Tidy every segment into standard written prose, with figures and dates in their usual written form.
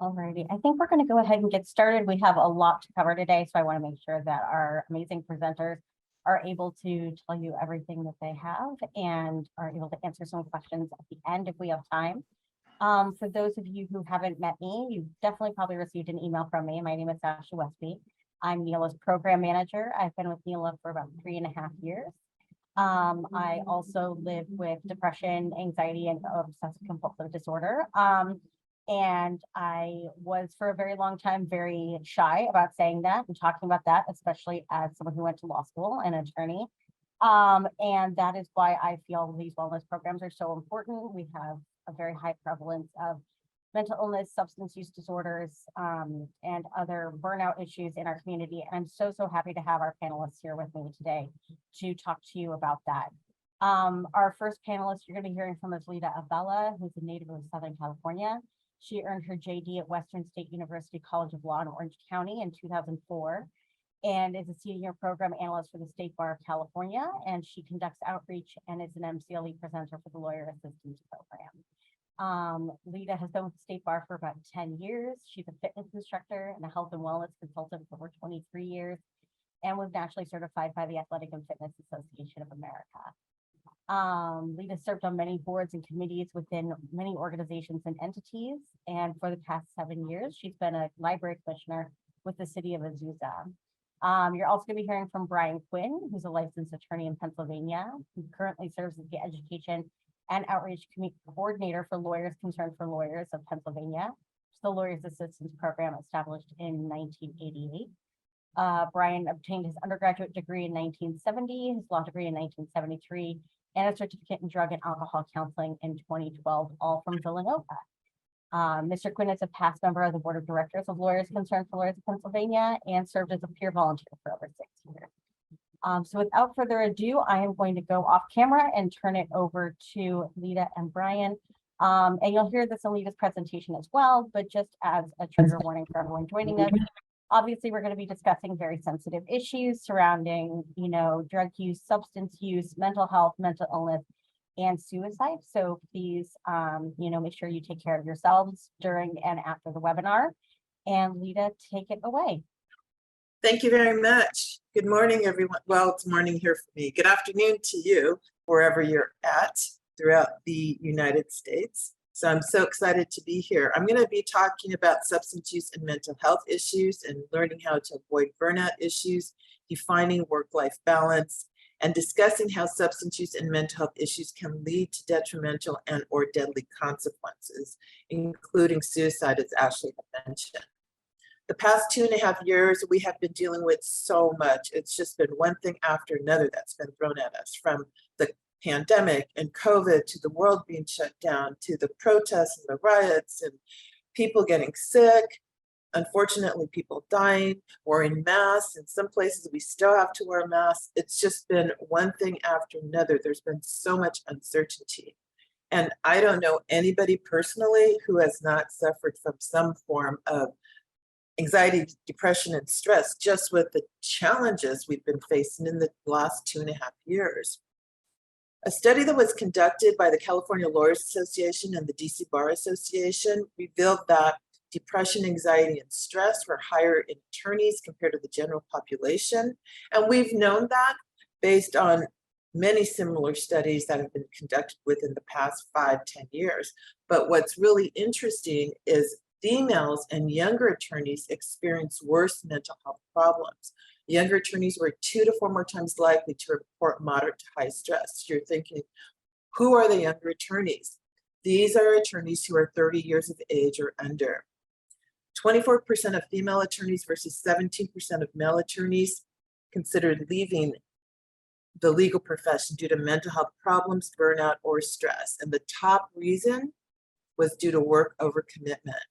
Alrighty, I think we're going to go ahead and get started. We have a lot to cover today, so I want to make sure that our amazing presenters are able to tell you everything that they have and are able to answer some questions at the end if we have time. For those of you who haven't met me, you've definitely probably received an email from me. My name is Westby. I'm NELA's program manager. I've been with NELA for about 3.5 years. I also live with depression, anxiety, and obsessive compulsive disorder. And I was for a very long time very shy about saying that and talking about that, especially as someone who went to law school and an attorney. And that is why I feel these wellness programs are so important. We have a very high prevalence of mental illness, substance use disorders, and other burnout issues in our community. And I'm so happy to have our panelists here with me today to talk to you about that. Our first panelist you're going to be hearing from is Lita Abella, who's a native of Southern California. She earned her JD at Western State University College of Law in Orange County in 2004 and is a senior program analyst for the State Bar of California. And she conducts outreach and is an MCLE presenter for the Lawyer Assistance Program. Lita has been with the State Bar for about 10 years. She's a fitness instructor and a health and wellness consultant for over 23 years and was nationally certified by the Athletic and Fitness Association of America. Lita served on many boards and committees within many organizations and entities. And for the past 7 years, she's been a library commissioner with the city of Azusa. You're also going to be hearing from Brian Quinn, who's a licensed attorney in Pennsylvania, who currently serves as the education and outreach coordinator for Lawyers Concerned for Lawyers of Pennsylvania, the Lawyers Assistance Program established in 1988. Brian obtained his undergraduate degree in 1970, his law degree in 1973, and a certificate in drug and alcohol counseling in 2012, all from Villanova. Mr. Quinn is a past member of the board of directors of Lawyers Concerned for Lawyers of Pennsylvania and served as a peer volunteer for over 6 years. So without further ado, I am going to go off camera and turn it over to Lita and Brian. And you'll hear this in Lita's presentation as well, but just as a trigger warning for everyone joining us, obviously we're going to be discussing very sensitive issues surrounding, drug use, substance use, mental health, mental illness, and suicide. So please, make sure you take care of yourselves during and after the webinar. And Lita, take it away. Thank you very much. Good morning, everyone. Well, it's morning here for me. Good afternoon to you, wherever you're at throughout the United States. So I'm so excited to be here. I'm going to be talking about substance use and mental health issues and learning how to avoid burnout issues, defining work-life balance, and discussing how substance use and mental health issues can lead to detrimental and or deadly consequences, including suicide, as Ashley had mentioned. The past 2.5 years, we have been dealing with so much. It's just been one thing after another that's been thrown at us, from the pandemic and COVID to the world being shut down to the protests and the riots and people getting sick. Unfortunately, people dying, wearing masks. In some places, we still have to wear masks. It's just been one thing after another. There's been so much uncertainty. And I don't know anybody personally who has not suffered from some form of anxiety, depression, and stress, just with the challenges we've been facing in the last 2.5 years. A study that was conducted by the California Lawyers Association and the DC Bar Association revealed that depression, anxiety, and stress were higher in attorneys compared to the general population. And we've known that based on many similar studies that have been conducted within the past 5-10 years. But what's really interesting is females and younger attorneys experience worse mental health problems. Younger attorneys were 2 to 4 more times likely to report moderate to high stress. You're thinking, who are the younger attorneys? These are attorneys who are 30 years of age or under. 24% of female attorneys versus 17% of male attorneys considered leaving the legal profession due to mental health problems, burnout, or stress. And the top reason was due to work overcommitment.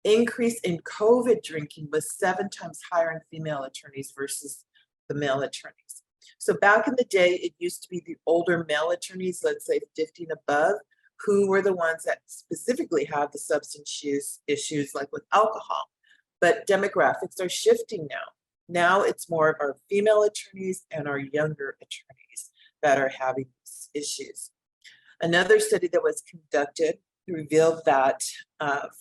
Increase in COVID drinking was 7 times higher in female attorneys versus the male attorneys. So back in the day, it used to be the older male attorneys, let's say 50 and above, who were the ones that specifically had the substance use issues like with alcohol. But demographics are shifting now. Now it's more of our female attorneys and our younger attorneys that are having these issues. Another study that was conducted revealed that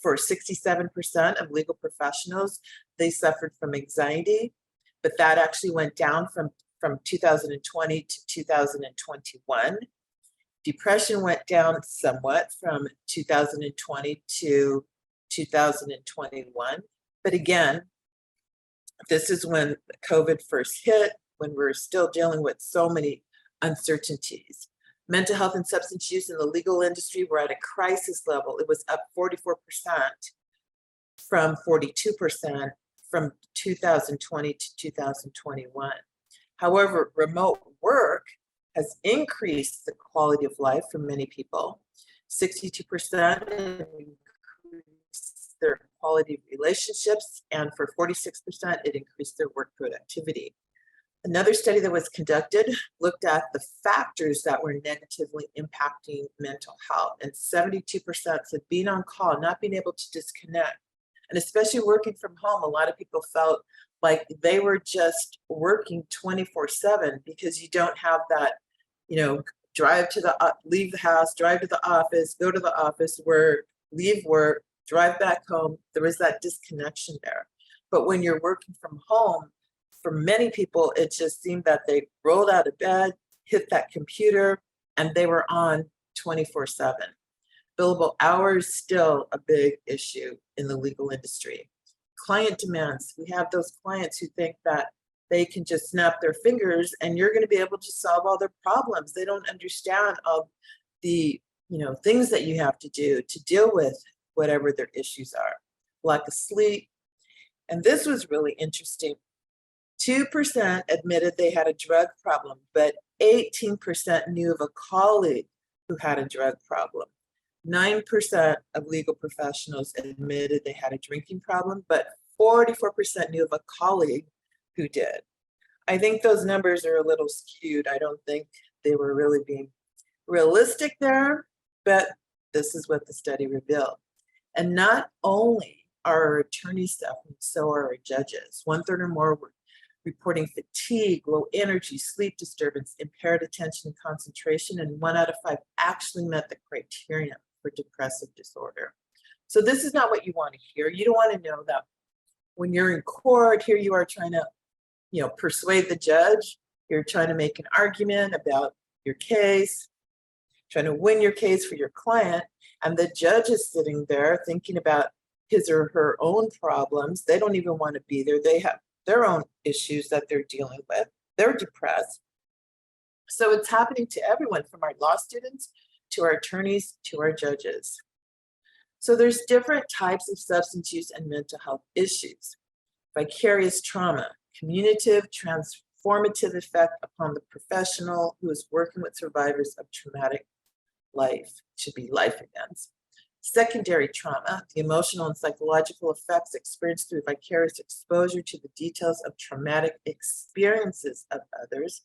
for 67% of legal professionals, they suffered from anxiety, but that actually went down from 2020 to 2021. Depression went down somewhat from 2020 to 2021. But again, this is when COVID first hit, when we're still dealing with so many uncertainties. Mental health and substance use in the legal industry were at a crisis level. It was up 44% from 42% from 2020 to 2021. However, remote work has increased the quality of life for many people. 62% increased their quality of relationships, and for 46%, it increased their work productivity. Another study that was conducted looked at the factors that were negatively impacting mental health, and 72% said being on call, not being able to disconnect, and especially working from home. A lot of people felt like they were just working 24/7 because you don't have that, drive to leave the house, drive to the office, go to the office, work, leave work, drive back home. There was that disconnection there. But when you're working from home, for many people, it just seemed that they rolled out of bed, hit that computer, and they were on 24/7. Billable hours, still a big issue in the legal industry. Client demands, we have those clients who think that they can just snap their fingers and you're going to be able to solve all their problems. They don't understand all the things that you have to do to deal with whatever their issues are. Lack of sleep. And this was really interesting. 2% admitted they had a drug problem, but 18% knew of a colleague who had a drug problem. 9% of legal professionals admitted they had a drinking problem, but 44% knew of a colleague who did. I think those numbers are a little skewed. I don't think they were really being realistic there, but this is what the study revealed. And not only are our attorneys suffering, so are our judges. 1/3 or more were reporting fatigue, low energy, sleep disturbance, impaired attention and concentration, and 1 out of 5 actually met the criteria for depressive disorder. So this is not what you want to hear. You don't want to know that when you're in court, here you are trying to, persuade the judge. You're trying to make an argument about your case, trying to win your case for your client, and the judge is sitting there thinking about his or her own problems. They don't even want to be there. They have their own issues that they're dealing with. They're depressed. So it's happening to everyone, from our law students to our attorneys to our judges. So there's different types of substance use and mental health issues. Vicarious trauma, cumulative transformative effect upon the professional who is working with survivors of traumatic life, should be life events. Secondary trauma, the emotional and psychological effects experienced through vicarious exposure to the details of traumatic experiences of others.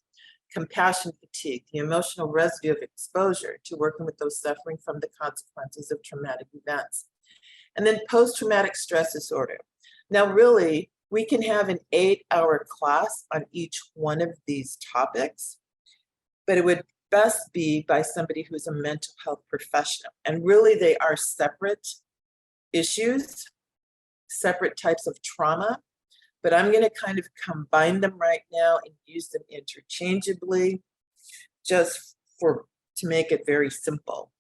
Compassion fatigue, the emotional residue of exposure to working with those suffering from the consequences of traumatic events. And then post-traumatic stress disorder. Now, really, we can have an 8-hour class on each one of these topics, but it would best be by somebody who's a mental health professional. And really, they are separate issues, separate types of trauma, but I'm going to kind of combine them right now and use them interchangeably just to make it very simple.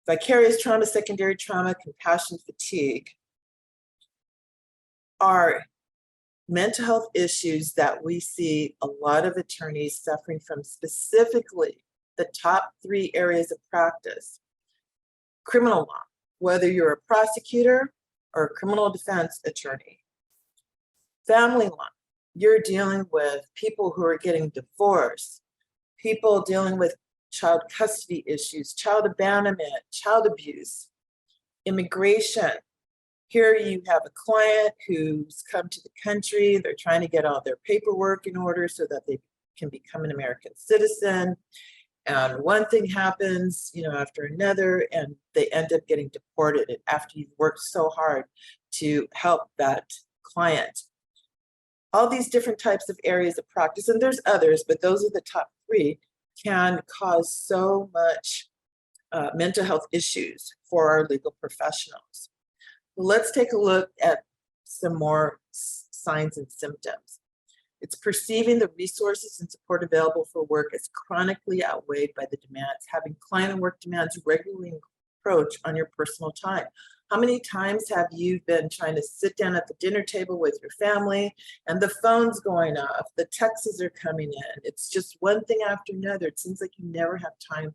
Vicarious trauma, secondary trauma, compassion fatigue are mental health issues that we see a lot of attorneys suffering from, specifically the top 3 areas of practice. Criminal law, whether you're a prosecutor or a criminal defense attorney. Family law, you're dealing with people who are getting divorced, people dealing with child custody issues, child abandonment, child abuse. Immigration, here you have a client who's come to the country, they're trying to get all their paperwork in order so that they can become an American citizen. And one thing happens, after another, and they end up getting deported after you've worked so hard to help that client. All these different types of areas of practice, and there's others, but those are the top 3, can cause so much mental health issues for our legal professionals. Let's take a look at some more signs and symptoms. It's perceiving the resources and support available for work as chronically outweighed by the demands, having client and work demands regularly encroach on your personal time. How many times have you been trying to sit down at the dinner table with your family and the phone's going off, the texts are coming in, it's just one thing after another. It seems like you never have time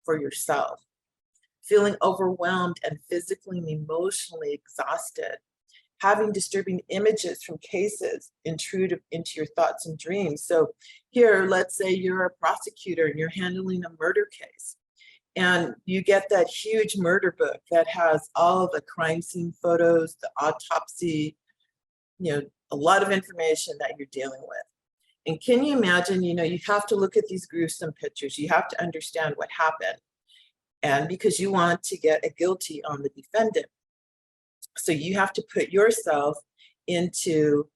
for yourself. Feeling overwhelmed and physically and emotionally exhausted. Having disturbing images from cases intrude into your thoughts and dreams. So here, let's say you're a prosecutor and you're handling a murder case, and you get that huge murder book that has all of the crime scene photos, the autopsy, a lot of information that you're dealing with. And can you imagine, you have to look at these gruesome pictures. You have to understand what happened. And because you want to get a guilty on the defendant. So you have to put yourself into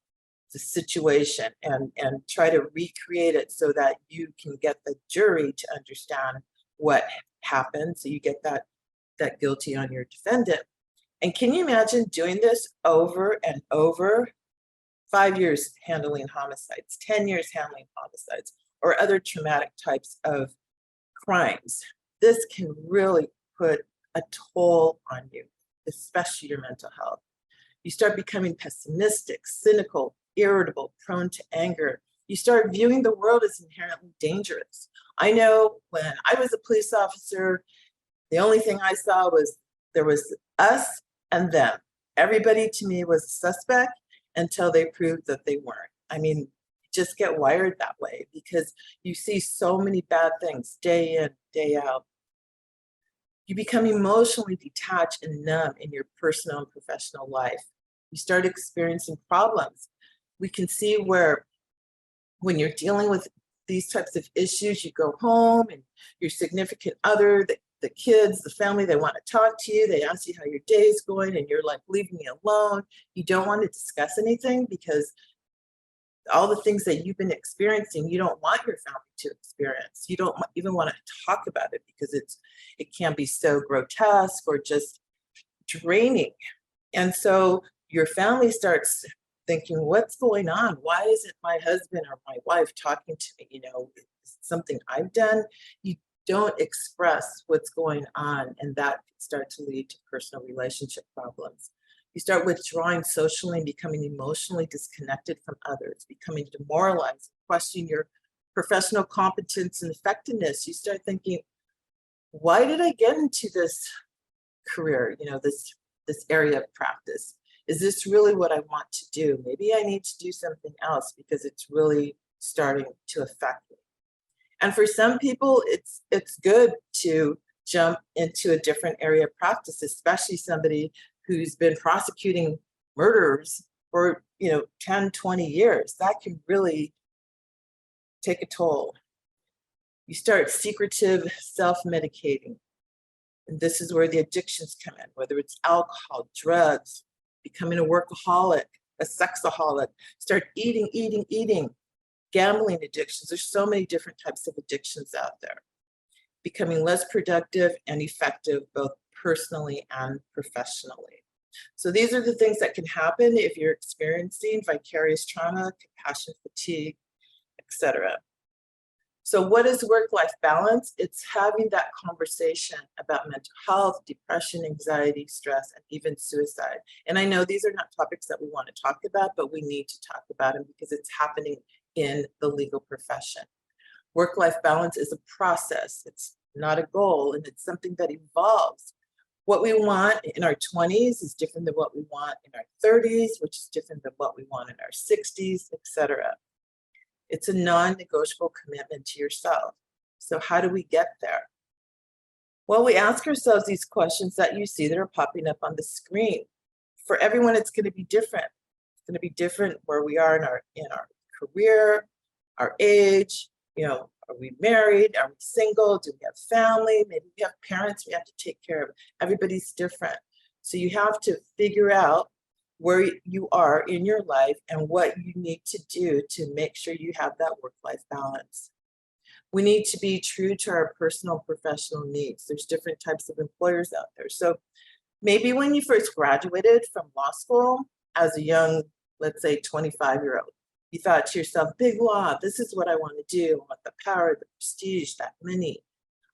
the situation and try to recreate it so that you can get the jury to understand what happened. So you get that guilty on your defendant. And can you imagine doing this over and over? 5 years handling homicides, 10 years handling homicides, or other traumatic types of crimes. This can really put a toll on you, especially your mental health. You start becoming pessimistic, cynical, irritable, prone to anger. You start viewing the world as inherently dangerous. I know when I was a police officer, the only thing I saw was there was us and them. Everybody to me was a suspect until they proved that they weren't. I mean, just get wired that way because you see so many bad things day in, day out. You become emotionally detached and numb in your personal and professional life. You start experiencing problems. We can see where when you're dealing with these types of issues, you go home and your significant other, the kids, the family, they want to talk to you. They ask you how your day is going and you're like, leave me alone. You don't want to discuss anything because all the things that you've been experiencing, you don't want your family to experience. You don't even want to talk about it because it can be so grotesque or just draining. And so your family starts thinking, what's going on? Why isn't my husband or my wife talking to me? Something I've done. You don't express what's going on, and that can start to lead to personal relationship problems. You start withdrawing socially and becoming emotionally disconnected from others, becoming demoralized, questioning your professional competence and effectiveness. You start thinking, why did I get into this career, this area of practice? Is this really what I want to do? Maybe I need to do something else because it's really starting to affect me. And for some people, it's good to jump into a different area of practice, especially somebody who's been prosecuting murderers for 10, 20 years. That can really take a toll. You start secretive self-medicating. And this is where the addictions come in, whether it's alcohol, drugs, becoming a workaholic, a sexaholic, start eating, gambling addictions. There's so many different types of addictions out there. Becoming less productive and effective, both personally and professionally. So these are the things that can happen if you're experiencing vicarious trauma, compassion fatigue, etc. So what is work-life balance? It's having that conversation about mental health, depression, anxiety, stress, and even suicide. And I know these are not topics that we want to talk about, but we need to talk about them because it's happening in the legal profession. Work-life balance is a process. It's not a goal, and it's something that evolves. What we want in our 20s is different than what we want in our 30s, which is different than what we want in our 60s, etc. It's a non-negotiable commitment to yourself. So how do we get there? Well, we ask ourselves these questions that you see that are popping up on the screen. For everyone, it's going to be different. It's going to be different where we are in our career, our age, are we married? Are we single? Do we have family? Maybe we have parents we have to take care of. Everybody's different. So you have to figure out where you are in your life and what you need to do to make sure you have that work-life balance. We need to be true to our personal professional needs. There's different types of employers out there. So maybe when you first graduated from law school as a young, let's say 25-year-old, you thought to yourself, big law, this is what I want to do. I want the power, the prestige, that money.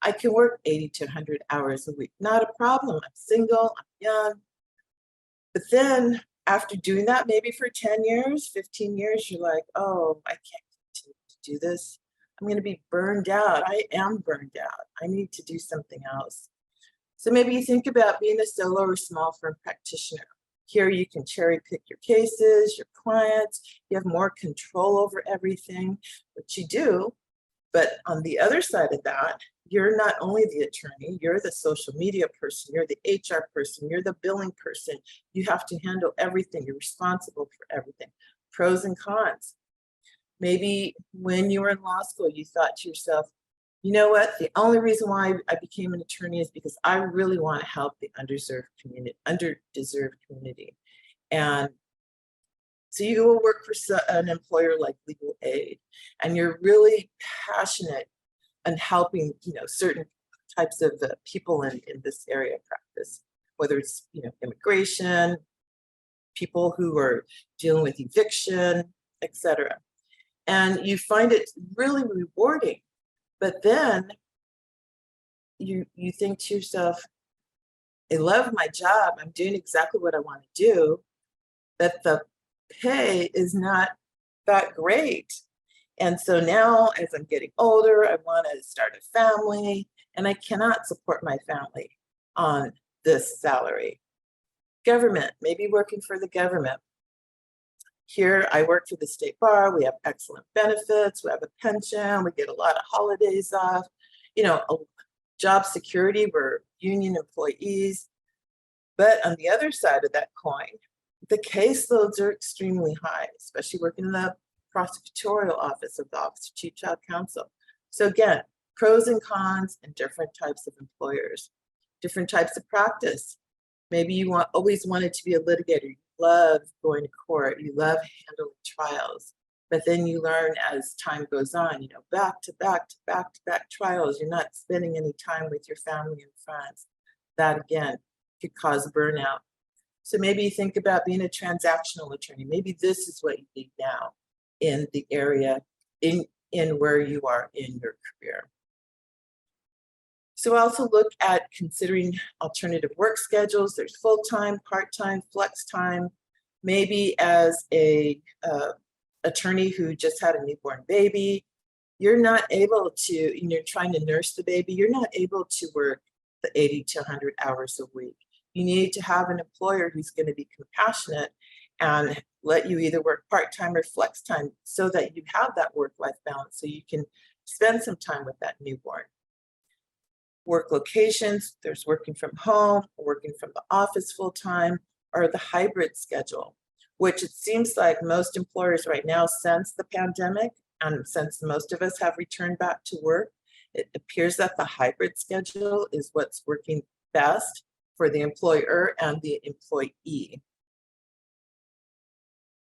I can work 80 to 100 hours a week. Not a problem. I'm single, I'm young. But then after doing that, maybe for 10 years, 15 years, you're like, oh, I can't continue to do this. I'm going to be burned out. I am burned out. I need to do something else. So maybe you think about being a solo or small firm practitioner. Here you can cherry pick your cases, your clients, you have more control over everything, which you do. But on the other side of that, you're not only the attorney, you're the social media person, you're the HR person, you're the billing person. You have to handle everything. You're responsible for everything. Pros and cons. Maybe when you were in law school, you thought to yourself, you know what? The only reason why I became an attorney is because I really want to help the underdeserved community. And so you go work for an employer like Legal Aid, and you're really passionate on helping, certain types of people in this area of practice, whether it's, immigration, people who are dealing with eviction, etc. And you find it really rewarding. But then you think to yourself, I love my job. I'm doing exactly what I want to do, but the pay is not that great. And so now as I'm getting older, I want to start a family, and I cannot support my family on this salary. Government, maybe working for the government. Here, I work for the state bar. We have excellent benefits. We have a pension. We get a lot of holidays off. Job security. We're union employees. But on the other side of that coin, the caseloads are extremely high, especially working in the prosecutorial office of the Office of Chief Child Counsel. So again, pros and cons and different types of employers, different types of practice. Maybe you always wanted to be a litigator. You love going to court. You love handling trials. But then you learn as time goes on, back to back trials. You're not spending any time with your family and friends. That again could cause burnout. So maybe you think about being a transactional attorney. Maybe this is what you need now in the area, in where you are in your career. So also look at considering alternative work schedules. There's full-time, part-time, flex time. Maybe as a attorney who just had a newborn baby, you're not able to, you're trying to nurse the baby, you're not able to work the 80 to 100 hours a week. You need to have an employer who's going to be compassionate and let you either work part-time or flex time so that you have that work-life balance so you can spend some time with that newborn. Work locations, there's working from home, working from the office full-time, or the hybrid schedule, which it seems like most employers right now, since the pandemic, and since most of us have returned back to work, it appears that the hybrid schedule is what's working best for the employer and the employee.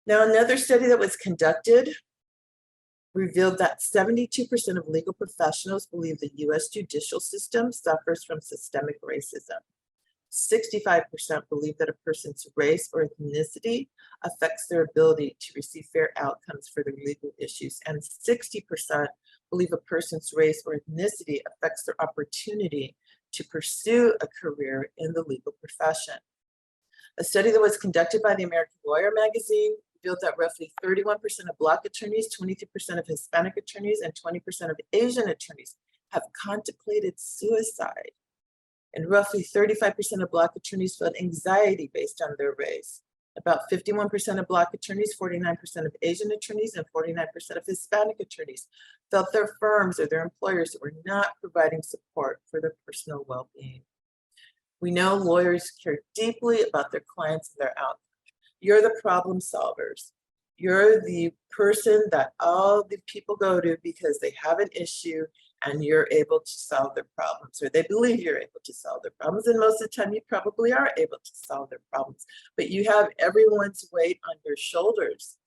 Now, another study that was conducted revealed that 72% of legal professionals believe the US judicial system suffers from systemic racism. 65% believe that a person's race or ethnicity affects their ability to receive fair outcomes for their legal issues, and 60% believe a person's race or ethnicity affects their opportunity to pursue a career in the legal profession. A study that was conducted by the American Lawyer magazine revealed that roughly 31% of Black attorneys, 22% of Hispanic attorneys, and 20% of Asian attorneys have contemplated suicide. And roughly 35% of Black attorneys felt anxiety based on their race. About 51% of Black attorneys, 49% of Asian attorneys, and 49% of Hispanic attorneys felt their firms or their employers were not providing support for their personal well-being. We know lawyers care deeply about their clients and their outcomes. You're the problem solvers. You're the person that all the people go to because they have an issue and you're able to solve their problems, or they believe you're able to solve their problems. And most of the time you probably are able to solve their problems, but you have everyone's weight on your shoulders.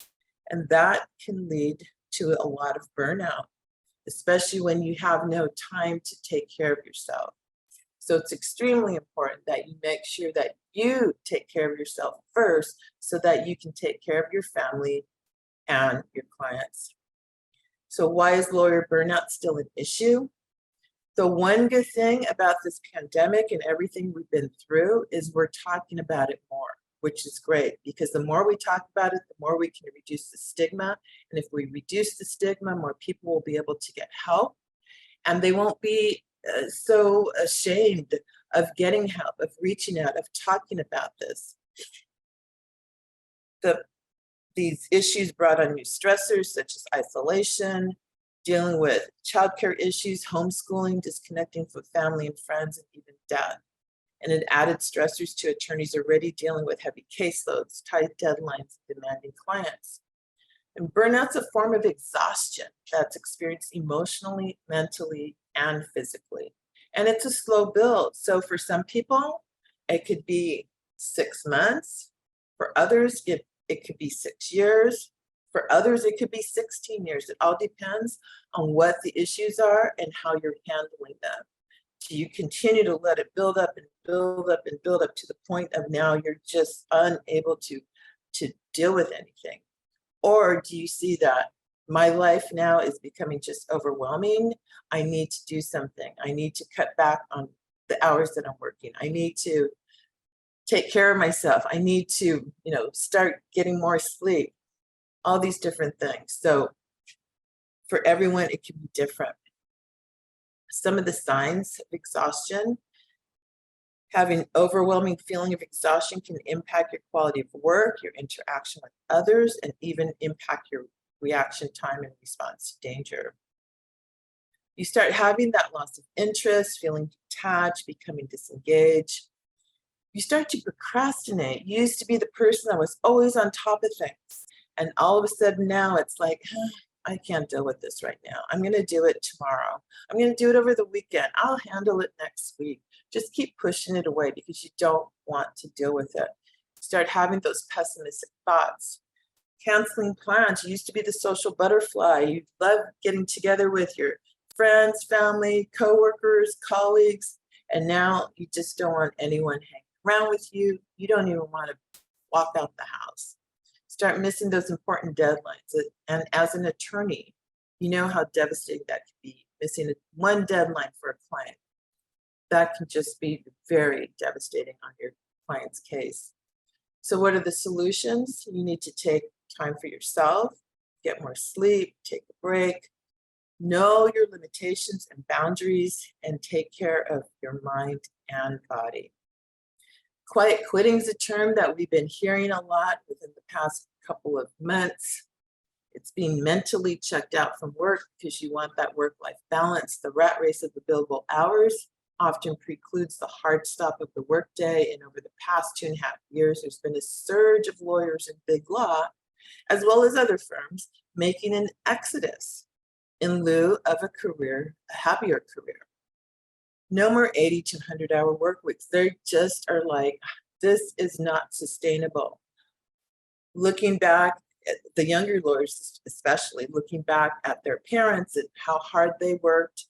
And that can lead to a lot of burnout, especially when you have no time to take care of yourself. So it's extremely important that you make sure that you take care of yourself first so that you can take care of your family and your clients. So why is lawyer burnout still an issue? The one good thing about this pandemic and everything we've been through is we're talking about it more, which is great, because the more we talk about it, the more we can reduce the stigma. And if we reduce the stigma, more people will be able to get help, and they won't be so ashamed of getting help, of reaching out, of talking about this. These issues brought on new stressors such as isolation, dealing with childcare issues, homeschooling, disconnecting from family and friends, and even death. And it added stressors to attorneys already dealing with heavy caseloads, tight deadlines, and demanding clients. And burnout's a form of exhaustion that's experienced emotionally, mentally, and physically. And it's a slow build. So for some people, it could be 6 months. For others, it could be 6 years. For others, it could be 16 years. It all depends on what the issues are and how you're handling them. Do you continue to let it build up and build up and build up to the point of now you're just unable to deal with anything? Or do you see that my life now is becoming just overwhelming? I need to do something. I need to cut back on the hours that I'm working. I need to take care of myself. I need to, start getting more sleep, all these different things. So for everyone, it can be different. Some of the signs of exhaustion: having overwhelming feeling of exhaustion can impact your quality of work, your interaction with others, and even impact your reaction time in response to danger. You start having that loss of interest, feeling detached, becoming disengaged. You start to procrastinate. You used to be the person that was always on top of things. And all of a sudden now it's like, I can't deal with this right now. I'm going to do it tomorrow. I'm going to do it over the weekend. I'll handle it next week. Just keep pushing it away because you don't want to deal with it. Start having those pessimistic thoughts. Canceling plans. You used to be the social butterfly. You love getting together with your friends, family, coworkers, colleagues, and now you just don't want anyone hanging around with you. You don't even want to walk out the house. Start missing those important deadlines. And as an attorney, you know how devastating that can be, missing one deadline for a client. That can just be very devastating on your client's case. So what are the solutions? You need to take time for yourself, get more sleep, take a break, know your limitations and boundaries, and take care of your mind and body. Quiet quitting is a term that we've been hearing a lot within the past couple of months. It's being mentally checked out from work because you want that work-life balance. The rat race of the billable hours often precludes the hard stop of the workday. And over the past 2.5 years, there's been a surge of lawyers in big law, as well as other firms, making an exodus in lieu of a happier career. No more 80 to 100-hour work weeks. They just are like, this is not sustainable. Looking back at the younger lawyers, especially looking back at their parents and how hard they worked,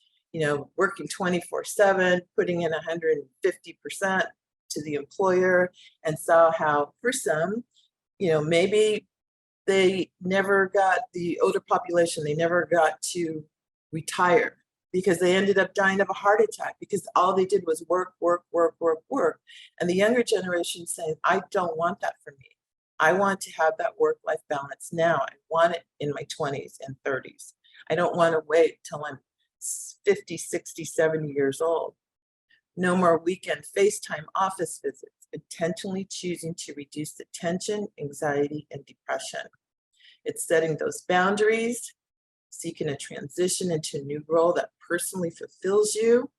working 24/7, putting in 150% to the employer, and saw how for some, maybe they never got, the older population, they never got to retire because they ended up dying of a heart attack because all they did was work, work, work, work, work. And the younger generation saying, I don't want that for me. I want to have that work-life balance now. I want it in my 20s and 30s. I don't want to wait till I'm 50, 60, 70 years old. No more weekend FaceTime office visits, intentionally choosing to reduce the tension, anxiety, and depression. It's setting those boundaries, seeking a transition into a new role that personally fulfills you,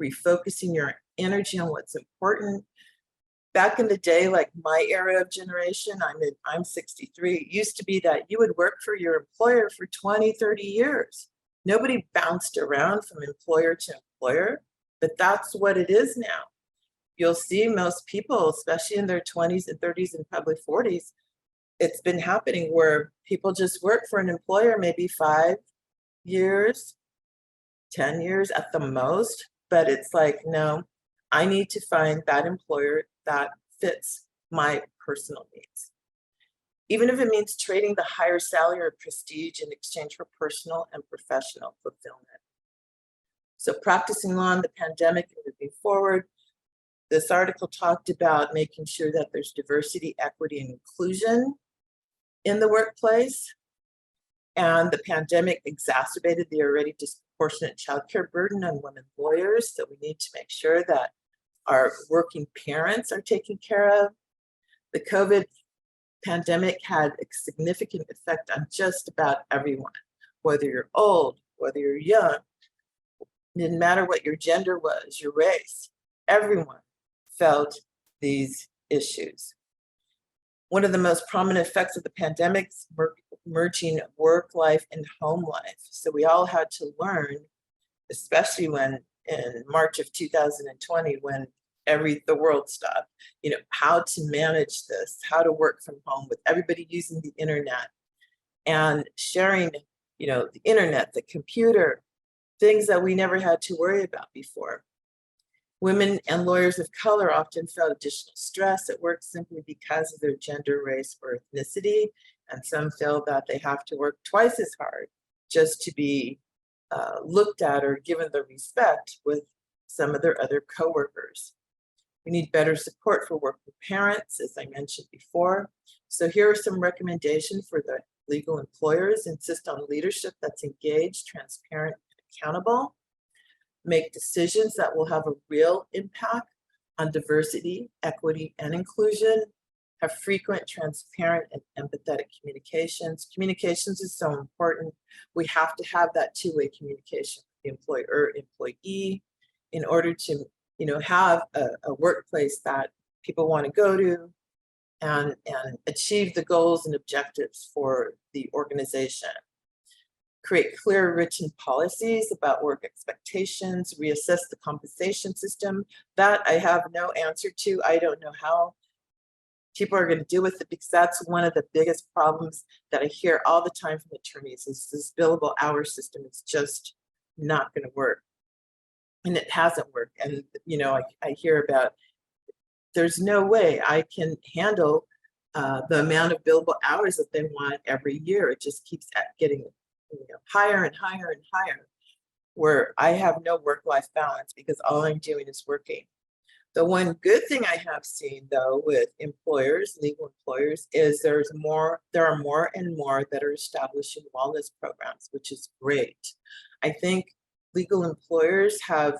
refocusing your energy on what's important. Back in the day, like my era of generation, I'm 63, it used to be that you would work for your employer for 20, 30 years. Nobody bounced around from employer to employer, but that's what it is now. You'll see most people, especially in their 20s and 30s and probably 40s, it's been happening where people just work for an employer maybe 5 years, 10 years at the most, but it's like, no, I need to find that employer that fits my personal needs. Even if it means trading the higher salary or prestige in exchange for personal and professional fulfillment. So practicing law in the pandemic and moving forward, this article talked about making sure that there's diversity, equity, and inclusion in the workplace. And the pandemic exacerbated the already disproportionate childcare burden on women lawyers. So we need to make sure that our working parents are taken care of. The COVID pandemic had a significant effect on just about everyone, whether you're old, whether you're young, didn't matter what your gender was, your race, everyone felt these issues. One of the most prominent effects of the pandemic is merging work life and home life. So we all had to learn, especially when in March of 2020, when the world stopped, how to manage this, how to work from home with everybody using the internet and sharing, the internet, the computer, things that we never had to worry about before. Women and lawyers of color often felt additional stress at work simply because of their gender, race, or ethnicity, and some feel that they have to work twice as hard just to be looked at or given the respect with some of their other coworkers. We need better support for working parents, as I mentioned before. So here are some recommendations for the legal employers. Insist on leadership that's engaged, transparent, and accountable. Make decisions that will have a real impact on diversity, equity, and inclusion. Have frequent, transparent, and empathetic communications. Communications is so important. We have to have that two-way communication with the employer, employee, in order to have a workplace that people want to go to and achieve the goals and objectives for the organization. Create clear written policies about work expectations, reassess the compensation system. That I have no answer to. I don't know how people are going to deal with it, because that's one of the biggest problems that I hear all the time from attorneys is this billable hour system is just not going to work. And it hasn't worked. And, I hear about, there's no way I can handle the amount of billable hours that they want every year. It just keeps getting higher and higher and higher, where I have no work-life balance because all I'm doing is working. The one good thing I have seen, though, with employers, legal employers, is there are more and more that are establishing wellness programs, which is great. I think legal employers have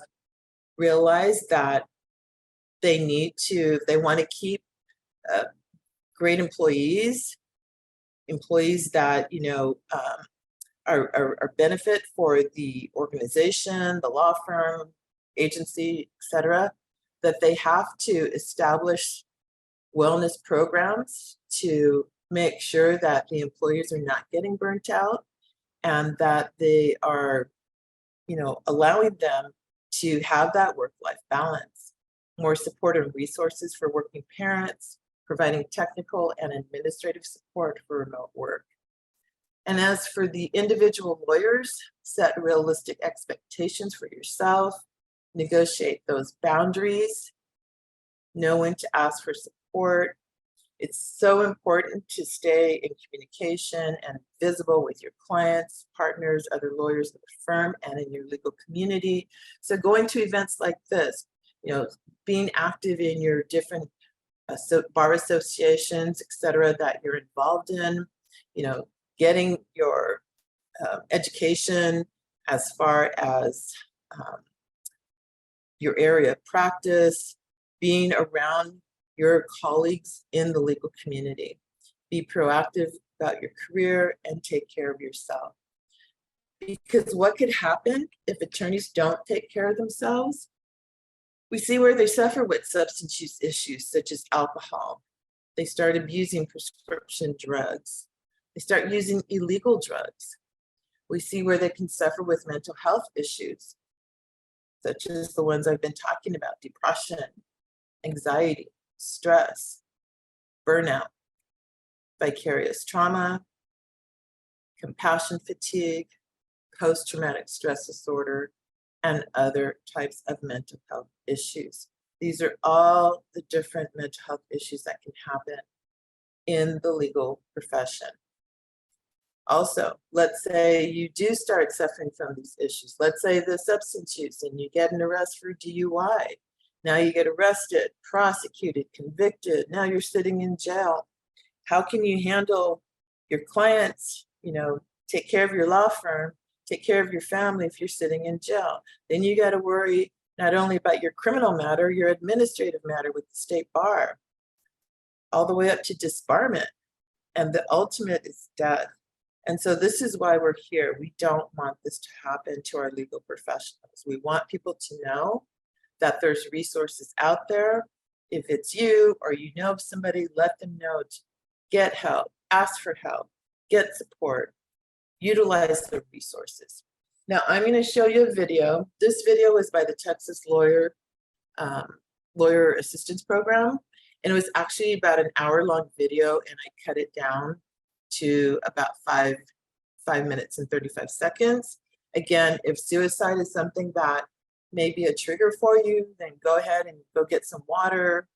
realized that they need to, if they want to keep great employees that, are benefit for the organization, the law firm, agency, etc., that they have to establish wellness programs to make sure that the employees are not getting burnt out and that they are, allowing them to have that work-life balance. More support and resources for working parents, providing technical and administrative support for remote work. And as for the individual lawyers, set realistic expectations for yourself, negotiate those boundaries, know when to ask for support. It's so important to stay in communication and visible with your clients, partners, other lawyers in the firm, and in your legal community. So going to events like this, being active in your different bar associations, et cetera, that you're involved in, getting your education as far as your area of practice, being around your colleagues in the legal community. Be proactive about your career and take care of yourself. Because what could happen if attorneys don't take care of themselves? We see where they suffer with substance use issues such as alcohol. They start abusing prescription drugs. They start using illegal drugs. We see where they can suffer with mental health issues, such as the ones I've been talking about: depression, anxiety, stress, burnout, vicarious trauma, compassion fatigue, post-traumatic stress disorder, and other types of mental health issues. These are all the different mental health issues that can happen in the legal profession. Also, let's say you do start suffering from these issues. Let's say the substance use and you get an arrest for DUI. Now you get arrested, prosecuted, convicted. Now you're sitting in jail. How can you handle your clients, take care of your law firm, take care of your family if you're sitting in jail? Then you got to worry not only about your criminal matter, your administrative matter with the state bar, all the way up to disbarment. And the ultimate is death. And so this is why we're here. We don't want this to happen to our legal professionals. We want people to know that there's resources out there. If it's you or you know of somebody, let them know to get help, ask for help, get support, utilize the resources. Now I'm going to show you a video. This video was by the Texas Lawyer Assistance Program. And it was actually about an hour-long video, and I cut it down to about 5 minutes and 35 seconds. Again, if suicide is something that may be a trigger for you, then go ahead and go get some water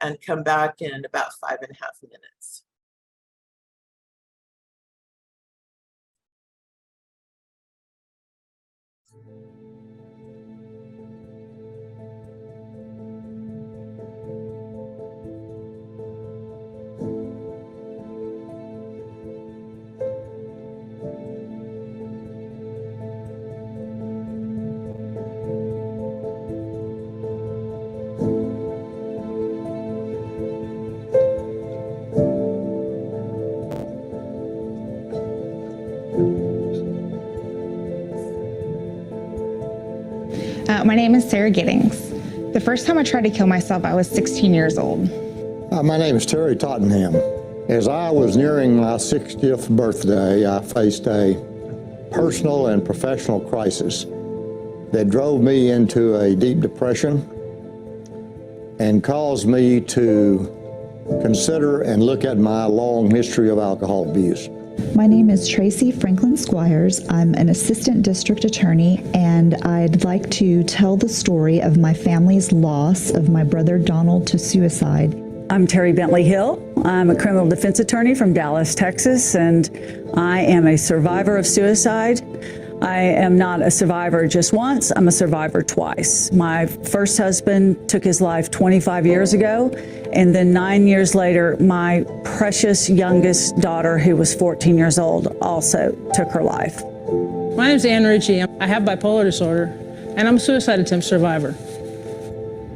and come back in about 5.5 minutes. My name is Sarah Giddings. The first time I tried to kill myself, I was 16 years old. My name is Terry Tottenham. As I was nearing my 60th birthday, I faced a personal and professional crisis that drove me into a deep depression and caused me to consider and look at my long history of alcohol abuse. My name is Tracy Franklin Squires. I'm an assistant district attorney, and I'd like to tell the story of my family's loss of my brother Donald to suicide. I'm Terry Bentley Hill. I'm a criminal defense attorney from Dallas, Texas, and I am a survivor of suicide. I am not a survivor just once, I'm a survivor twice. My first husband took his life 25 years ago, and then 9 years later, my precious youngest daughter, who was 14 years old, also took her life. My name is Ann Ritchie. I have bipolar disorder, and I'm a suicide attempt survivor.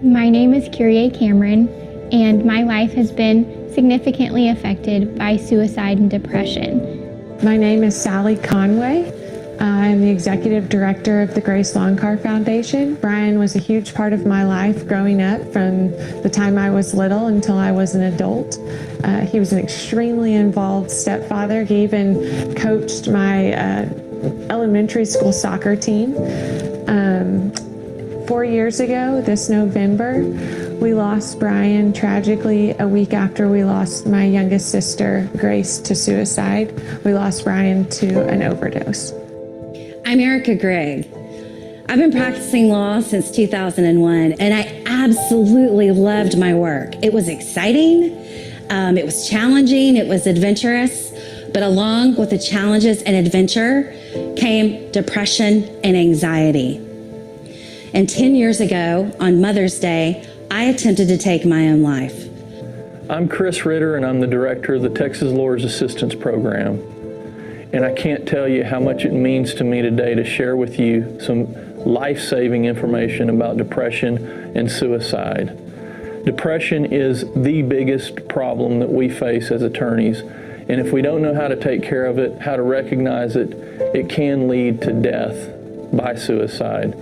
My name is Kyrie Cameron, and my life has been significantly affected by suicide and depression. My name is Sally Conway. I'm the executive director of the Grace Lawn Car Foundation. Brian was a huge part of my life growing up from the time I was little until I was an adult. He was an extremely involved stepfather. He even coached my elementary school soccer team. 4 years ago, this November, we lost Brian tragically a week after we lost my youngest sister, Grace, to suicide. We lost Brian to an overdose. I'm Erica Gregg. I've been practicing law since 2001, and I absolutely loved my work. It was exciting, it was challenging, it was adventurous, but along with the challenges and adventure came depression and anxiety. And 10 years ago, on Mother's Day, I attempted to take my own life. I'm Chris Ritter, and I'm the director of the Texas Lawyers Assistance Program. And I can't tell you how much it means to me today to share with you some life-saving information about depression and suicide. Depression is the biggest problem that we face as attorneys. And if we don't know how to take care of it, how to recognize it, it can lead to death by suicide.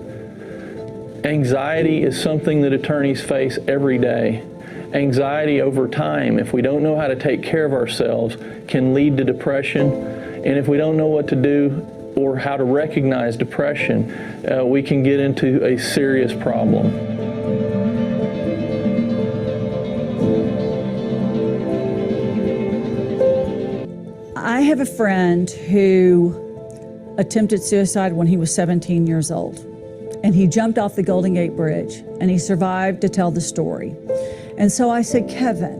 Anxiety is something that attorneys face every day. Anxiety over time, if we don't know how to take care of ourselves, can lead to depression. And if we don't know what to do or how to recognize depression, we can get into a serious problem. I have a friend who attempted suicide when he was 17 years old. and he jumped off the Golden Gate Bridge, and he survived to tell the story. And so I said, Kevin,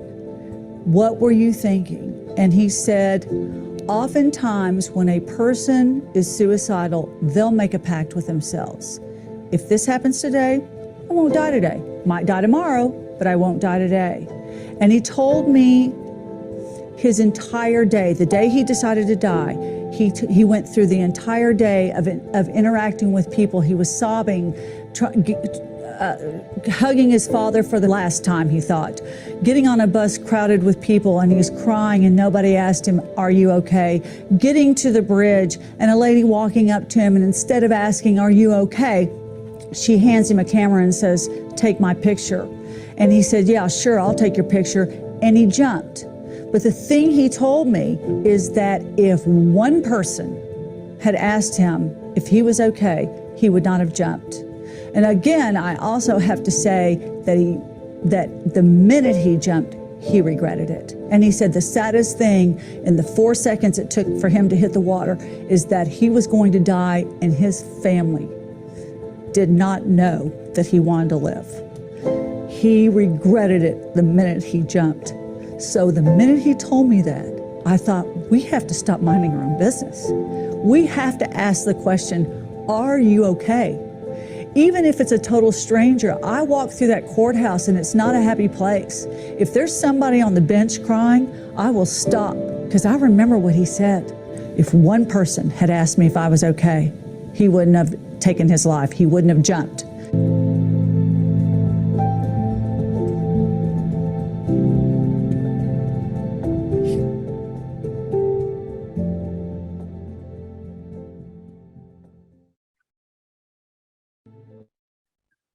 what were you thinking? And he said, oftentimes when a person is suicidal, they'll make a pact with themselves. If this happens today, I won't die today. Might die tomorrow, but I won't die today. And he told me his entire day, the day he decided to die, he went through the entire day of interacting with people. He was sobbing, hugging his father for the last time, he thought, getting on a bus crowded with people, and he was crying and nobody asked him, are you okay? Getting to the bridge and a lady walking up to him, and instead of asking, are you okay? She hands him a camera and says, take my picture. And he said, yeah, sure, I'll take your picture. And he jumped. But the thing he told me is that if one person had asked him if he was okay, he would not have jumped. And again, I also have to say that the minute he jumped, he regretted it. And he said the saddest thing in the 4 seconds it took for him to hit the water is that he was going to die, and his family did not know that he wanted to live. He regretted it the minute he jumped. So the minute he told me that, I thought, we have to stop minding our own business. We have to ask the question, are you okay? Even if it's a total stranger, I walk through that courthouse and it's not a happy place. If there's somebody on the bench crying, I will stop, because I remember what he said. If one person had asked me if I was okay, he wouldn't have taken his life. He wouldn't have jumped.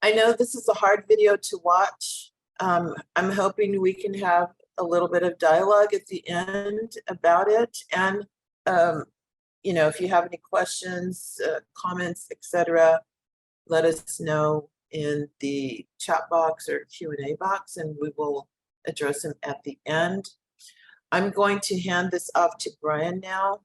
I know this is a hard video to watch. I'm hoping we can have a little bit of dialogue at the end about it. And, you know, if you have any questions, comments, etc., let us know in the chat box or Q&A box, and we will address them at the end. I'm going to hand this off to Brian now.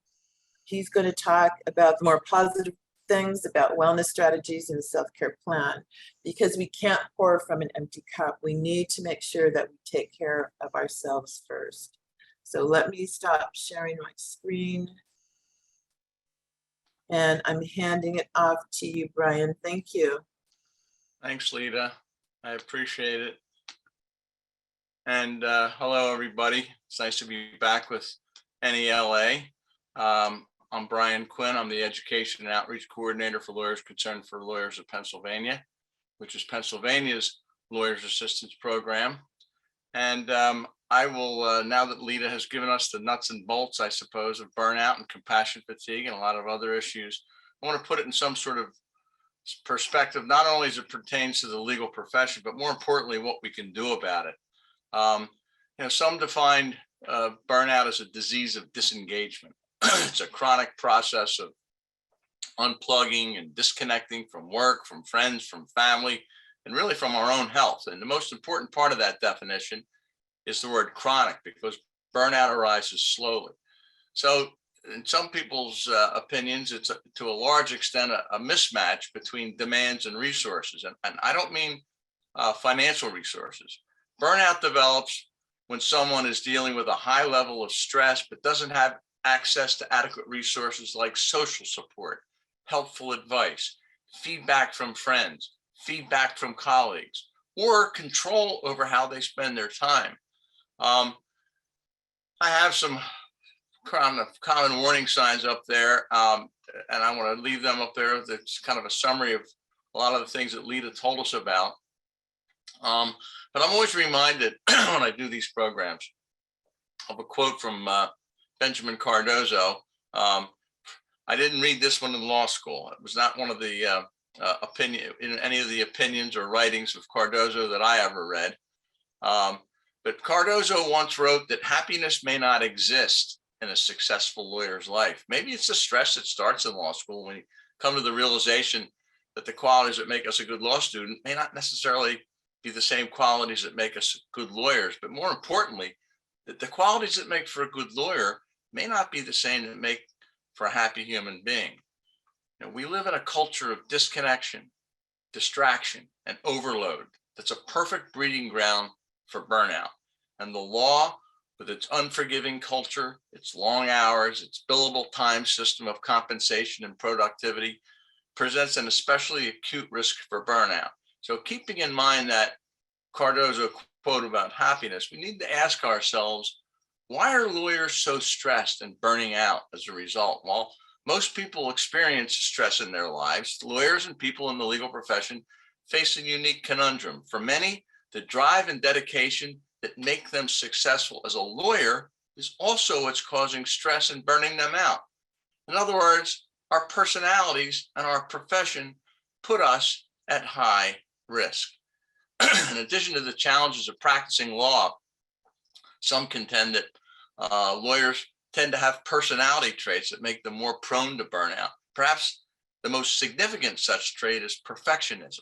He's going to talk about the more positive things about wellness strategies and the self-care plan, because we can't pour from an empty cup. We need to make sure that we take care of ourselves first. So let me stop sharing my screen. And I'm handing it off to you, Brian. Thank you. Thanks, Lita. I appreciate it. And hello, everybody. It's nice to be back with NELA. I'm Brian Quinn. I'm the Education and Outreach Coordinator for Lawyers Concerned for Lawyers of Pennsylvania, which is Pennsylvania's Lawyers Assistance Program. And I will, now that Lita has given us the nuts and bolts, I suppose, of burnout and compassion fatigue and a lot of other issues, I want to put it in some sort of perspective, not only as it pertains to the legal profession, but more importantly, what we can do about it. You know, some define burnout as a disease of disengagement. It's a chronic process of unplugging and disconnecting from work, from friends, from family, and really from our own health. And the most important part of that definition is the word chronic, because burnout arises slowly. So in some people's opinions, it's to a large extent a mismatch between demands and resources. And I don't mean financial resources. Burnout develops when someone is dealing with a high level of stress, but doesn't have access to adequate resources like social support, helpful advice, feedback from friends, feedback from colleagues, or control over how they spend their time. I have some common warning signs up there, and I want to leave them up there. That's kind of a summary of a lot of the things that Lita told us about. But I'm always reminded when I do these programs of a quote from Benjamin Cardozo. I didn't read this one in law school. It was not one of the in any of the opinions or writings of Cardozo that I ever read. But Cardozo once wrote that happiness may not exist in a successful lawyer's life. Maybe it's the stress that starts in law school when you come to the realization that the qualities that make us a good law student may not necessarily be the same qualities that make us good lawyers. But more importantly, that the qualities that make for a good lawyer may not be the same that make for a happy human being. You know, we live in a culture of disconnection, distraction, and overload that's a perfect breeding ground for burnout. And the law, with its unforgiving culture, its long hours, its billable time system of compensation and productivity, presents an especially acute risk for burnout. So keeping in mind that Cardozo quote about happiness, we need to ask ourselves, why are lawyers so stressed and burning out as a result? Well, most people experience stress in their lives. Lawyers and people in the legal profession face a unique conundrum. For many, the drive and dedication that make them successful as a lawyer is also what's causing stress and burning them out. In other words, our personalities and our profession put us at high risk. In addition to the challenges of practicing law, some contend that lawyers tend to have personality traits that make them more prone to burnout. Perhaps the most significant such trait is perfectionism.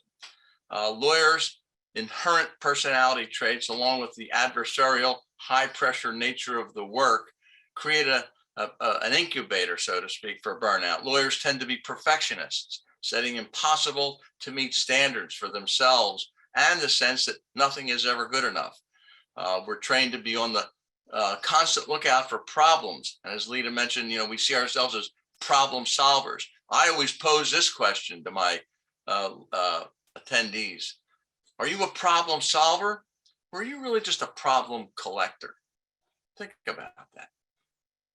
Lawyers' inherent personality traits, along with the adversarial, high-pressure nature of the work, create an incubator, so to speak, for burnout. Lawyers tend to be perfectionists, setting impossible to meet standards for themselves and the sense that nothing is ever good enough. We're trained to be on the constant lookout for problems. And as Lita mentioned, we see ourselves as problem solvers. I always pose this question to my attendees. Are you a problem solver, or are you really just a problem collector? Think about that.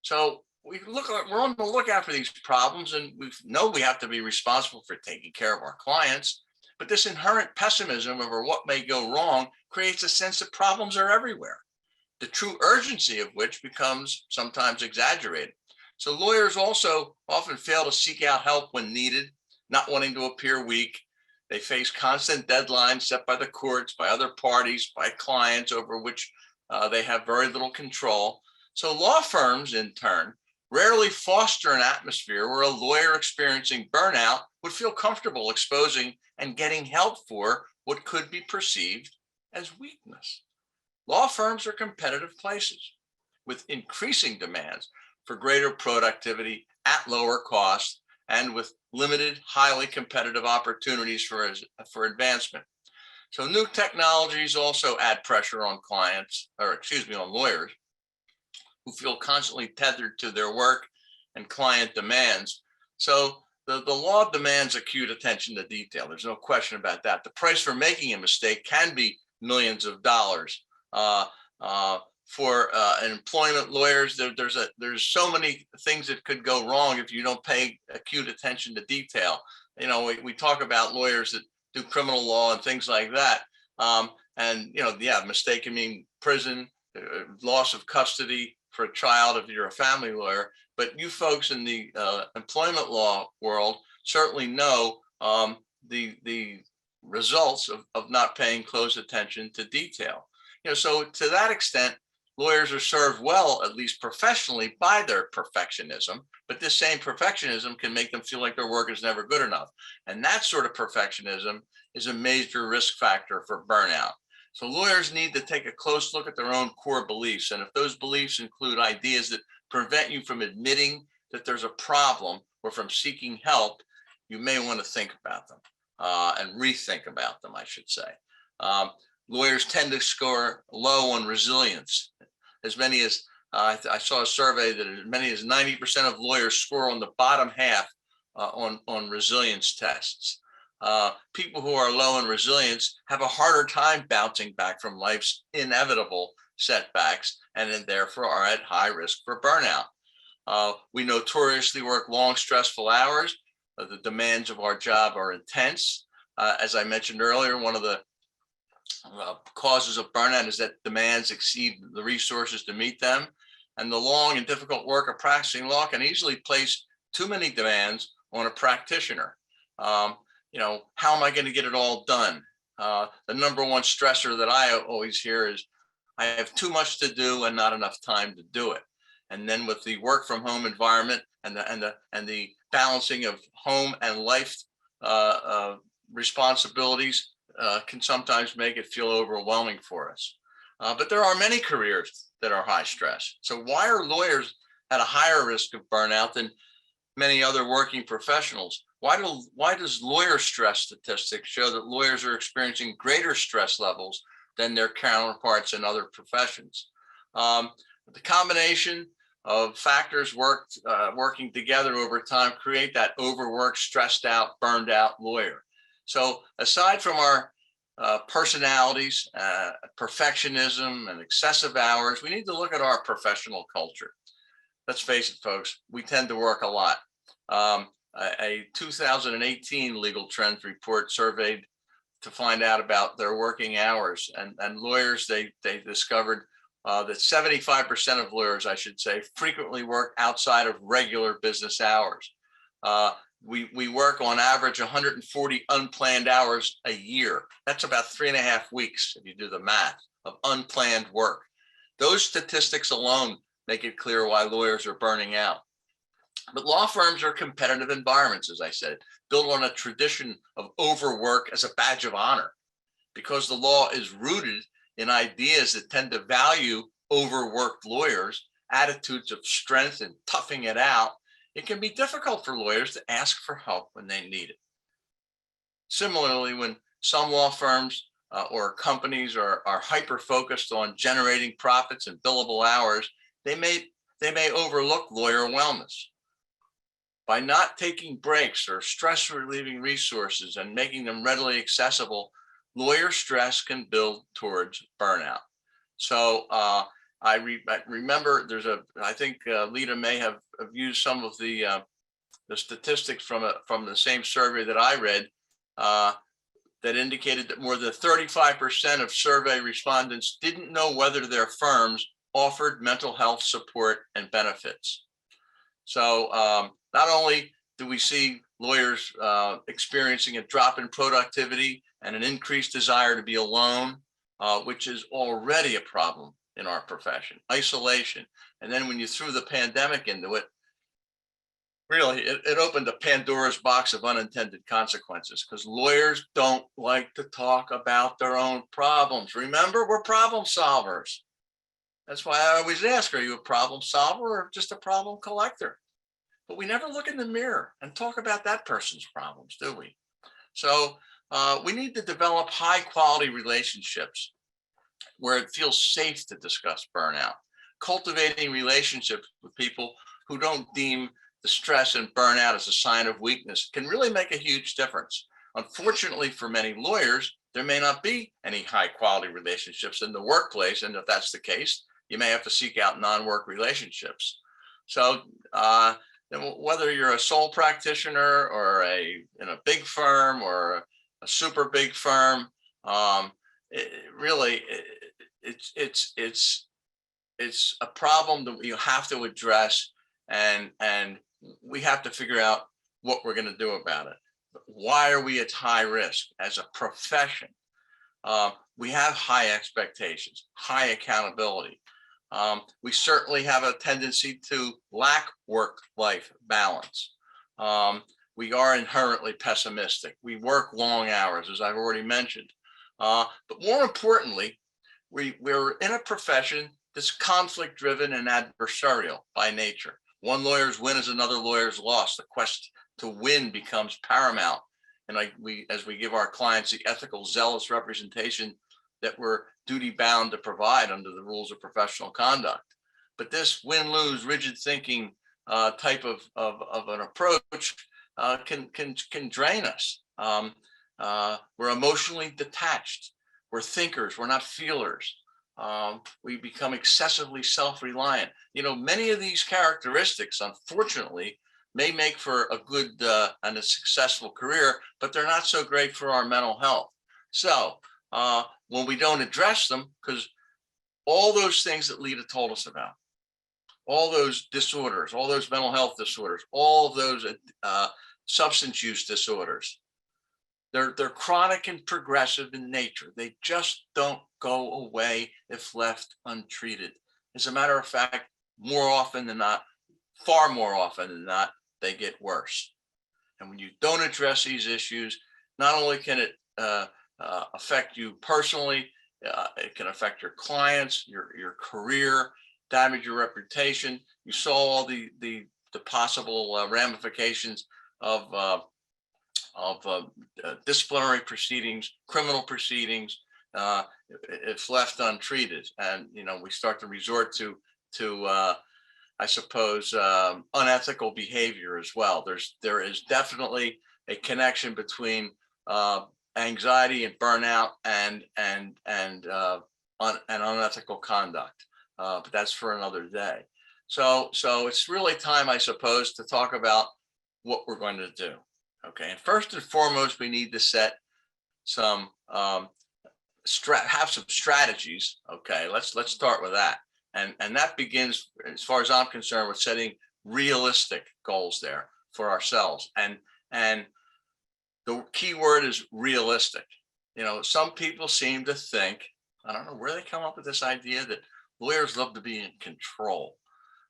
So we're on the lookout for these problems, and we know we have to be responsible for taking care of our clients. But this inherent pessimism over what may go wrong creates a sense that problems are everywhere, the true urgency of which becomes sometimes exaggerated. So lawyers also often fail to seek out help when needed, not wanting to appear weak. They face constant deadlines set by the courts, by other parties, by clients over which they have very little control. So law firms, in turn, rarely foster an atmosphere where a lawyer experiencing burnout would feel comfortable exposing and getting help for what could be perceived as weakness. Law firms are competitive places with increasing demands for greater productivity at lower cost and with limited, highly competitive opportunities for advancement. So new technologies also add pressure on on lawyers who feel constantly tethered to their work and client demands. So the law demands acute attention to detail. There's no question about that. The price for making a mistake can be millions of dollars. For employment lawyers, there's so many things that could go wrong if you don't pay acute attention to detail. We talk about lawyers that do criminal law and things like that. Mistake can mean prison, loss of custody for a child if you're a family lawyer. But you folks in the employment law world certainly know the results of not paying close attention to detail. So to that extent, lawyers are served well, at least professionally, by their perfectionism, but this same perfectionism can make them feel like their work is never good enough. And that sort of perfectionism is a major risk factor for burnout. So lawyers need to take a close look at their own core beliefs. And if those beliefs include ideas that prevent you from admitting that there's a problem or from seeking help, you may want to think about them and rethink about them, I should say. Lawyers tend to score low on resilience. As many as, I saw a survey that as many as 90% of lawyers score on the bottom half on resilience tests. People who are low in resilience have a harder time bouncing back from life's inevitable setbacks and then therefore are at high risk for burnout. We notoriously work long, stressful hours. The demands of our job are intense. As I mentioned earlier, one of the causes of burnout is that demands exceed the resources to meet them. And the long and difficult work of practicing law can easily place too many demands on a practitioner. How am I going to get it all done? The number one stressor that I always hear is I have too much to do and not enough time to do it. And then with the work from home environment and the balancing of home and life responsibilities can sometimes make it feel overwhelming for us. But there are many careers that are high stress. So why are lawyers at a higher risk of burnout than many other working professionals? why does lawyer stress statistics show that lawyers are experiencing greater stress levels than their counterparts in other professions? The combination of factors working together over time create that overworked, stressed out, burned out lawyer. So aside from our personalities, perfectionism, and excessive hours, we need to look at our professional culture. Let's face it, folks, we tend to work a lot. A 2018 Legal Trends report surveyed to find out about their working hours, and lawyers, they discovered that 75% of lawyers, I should say, frequently work outside of regular business hours. We work on average 140 unplanned hours a year. That's about 3.5 weeks, if you do the math, of unplanned work. Those statistics alone make it clear why lawyers are burning out. But law firms are competitive environments, as I said, built on a tradition of overwork as a badge of honor. Because the law is rooted in ideas that tend to value overworked lawyers, attitudes of strength and toughing it out, it can be difficult for lawyers to ask for help when they need it. Similarly, when some law firms or companies are hyper-focused on generating profits and billable hours, they may overlook lawyer wellness. By not taking breaks or stress relieving resources and making them readily accessible, lawyer stress can build towards burnout. So I remember I think Lita may have used some of the statistics from the same survey that I read that indicated that more than 35% of survey respondents didn't know whether their firms offered mental health support and benefits. So not only do we see lawyers experiencing a drop in productivity and an increased desire to be alone, which is already a problem in our profession, isolation. And then when you threw the pandemic into it, really, it opened a Pandora's box of unintended consequences, because lawyers don't like to talk about their own problems. Remember, we're problem solvers. That's why I always ask, are you a problem solver or just a problem collector? But we never look in the mirror and talk about that person's problems, do we? So we need to develop high quality relationships where it feels safe to discuss burnout. Cultivating relationships with people who don't deem the stress and burnout as a sign of weakness can really make a huge difference. Unfortunately, for many lawyers, there may not be any high quality relationships in the workplace. And if that's the case, you may have to seek out non-work relationships. So whether you're a sole practitioner or in a big firm or a super big firm, it's a problem that you have to address, and we have to figure out what we're going to do about it. Why are we at high risk as a profession? We have high expectations, high accountability. We certainly have a tendency to lack work-life balance. We are inherently pessimistic. We work long hours, as I've already mentioned. But more importantly, we're in a profession that's conflict-driven and adversarial by nature. One lawyer's win is another lawyer's loss. The quest to win becomes paramount. And as we give our clients the ethical, zealous representation that we're duty-bound to provide under the rules of professional conduct. But this win-lose, rigid thinking type of an approach can drain us. We're emotionally detached. We're thinkers. We're not feelers. We become excessively self-reliant. Many of these characteristics, unfortunately, may make for a good and a successful career, but they're not so great for our mental health. So when we don't address them, because all those things that Lita told us about, all those disorders, all those mental health disorders, all of those substance use disorders, they're chronic and progressive in nature. They just don't go away if left untreated. As a matter of fact, more often than not, far more often than not, they get worse. And when you don't address these issues, not only can it affect you personally, it can affect your clients, your career, damage your reputation. You saw all the possible ramifications of disciplinary proceedings, criminal proceedings, if left untreated. And, we start to resort to I suppose, unethical behavior as well. There is definitely a connection between anxiety and burnout and unethical conduct. But that's for another day. So it's really time, I suppose, to talk about what we're going to do. Okay, and first and foremost, we need to set some have some strategies. Okay, let's start with that. And that begins, as far as I'm concerned, with setting realistic goals there for ourselves. And the key word is realistic. Some people seem to think, I don't know where they come up with this idea that lawyers love to be in control,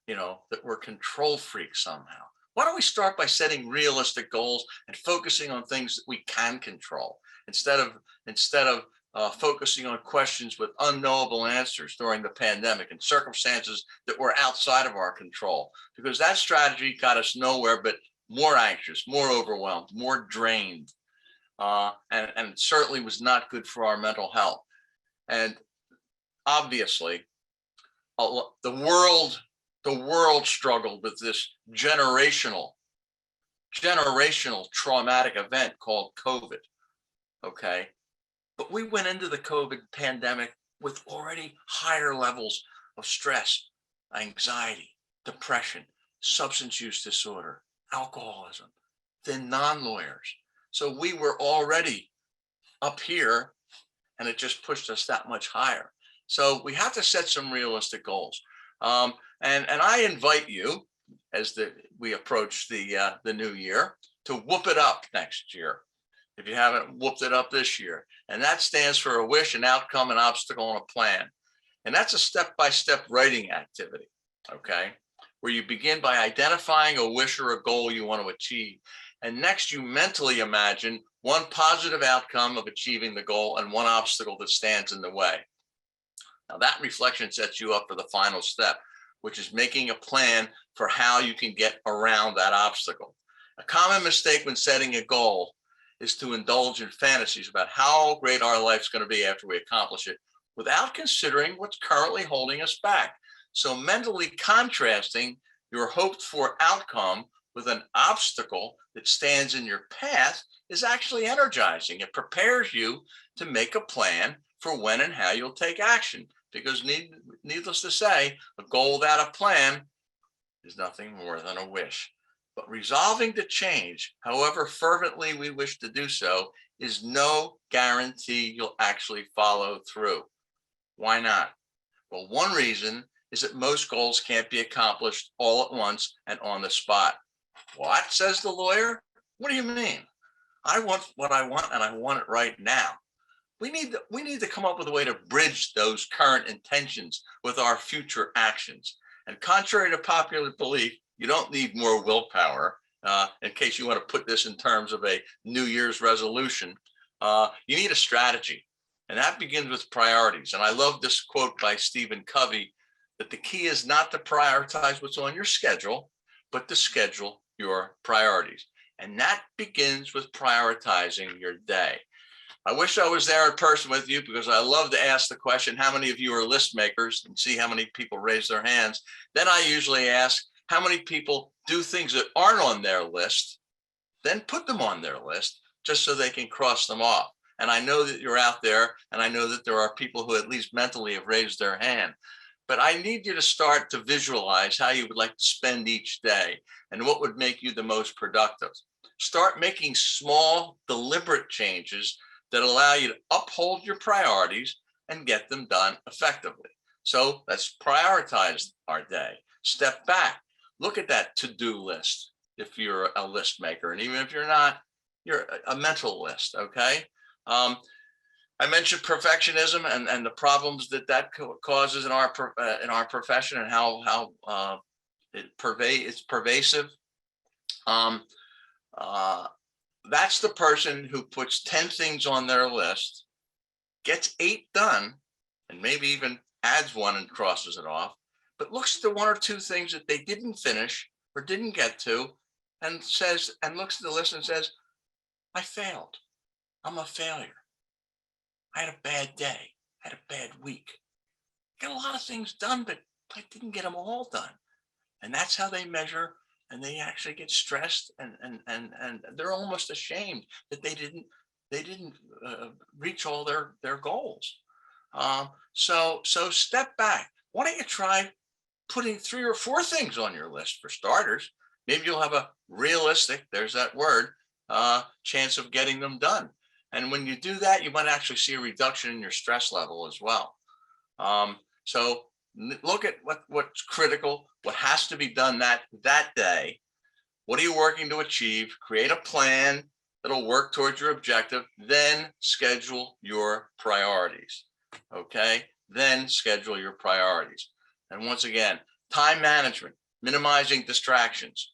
that we're control freaks somehow. Why don't we start by setting realistic goals and focusing on things that we can control instead of focusing on questions with unknowable answers during the pandemic and circumstances that were outside of our control, because that strategy got us nowhere but more anxious, more overwhelmed, more drained, and certainly was not good for our mental health. And obviously, the world struggled with this generational traumatic event called COVID. Okay. But we went into the COVID pandemic with already higher levels of stress, anxiety, depression, substance use disorder, alcoholism than non-lawyers. So we were already up here, and it just pushed us that much higher. So we have to set some realistic goals. And I invite you, as we approach the new year, to whoop it up next year, if you haven't whooped it up this year. And that stands for a wish, an outcome, an obstacle, and a plan. And that's a step-by-step writing activity, okay? Where you begin by identifying a wish or a goal you want to achieve. And next, you mentally imagine one positive outcome of achieving the goal and one obstacle that stands in the way. Now, that reflection sets you up for the final step, which is making a plan for how you can get around that obstacle. A common mistake when setting a goal is to indulge in fantasies about how great our life's going to be after we accomplish it, without considering what's currently holding us back. So mentally contrasting your hoped for outcome with an obstacle that stands in your path is actually energizing. It prepares you to make a plan for when and how you'll take action, because needless to say, a goal without a plan is nothing more than a wish. But resolving to change, however fervently we wish to do so, is no guarantee you'll actually follow through. Why not? Well, one reason is that most goals can't be accomplished all at once and on the spot. What, says the lawyer? What do you mean? I want what I want, and I want it right now. We need to come up with a way to bridge those current intentions with our future actions. And contrary to popular belief, you don't need more willpower. In case you want to put this in terms of a New Year's resolution, you need a strategy. And that begins with priorities. And I love this quote by Stephen Covey, that the key is not to prioritize what's on your schedule, but to schedule your priorities. And that begins with prioritizing your day. I wish I was there in person with you, because I love to ask the question, how many of you are list makers, and see how many people raise their hands. Then I usually ask, how many people do things that aren't on their list, then put them on their list just so they can cross them off. And I know that you're out there, and I know that there are people who at least mentally have raised their hand. But I need you to start to visualize how you would like to spend each day and what would make you the most productive. Start making small, deliberate changes that allow you to uphold your priorities and get them done effectively. So let's prioritize our day. Step back, look at that to-do list if you're a list maker, and even if you're not, you're a mental list, okay? I mentioned perfectionism and the problems that causes in our profession, and how it's pervasive. That's the person who puts 10 things on their list, gets 8 done, and maybe even adds 1 and crosses it off, but looks at the 1 or 2 things that they didn't finish or didn't get to, and looks at the list and says, I failed. I'm a failure. I had a bad day. I had a bad week. Got a lot of things done, but I didn't get them all done. And that's how they measure, and they actually get stressed, and they're almost ashamed that they didn't reach all their goals. So step back. Why don't you try putting 3 or 4 things on your list for starters? Maybe you'll have a realistic, there's that word, chance of getting them done. And when you do that, you might actually see a reduction in your stress level as well. So look at what's critical, what has to be done that day. What are you working to achieve? Create a plan that'll work towards your objective, then schedule your priorities. Okay, then schedule your priorities. And once again, time management, minimizing distractions.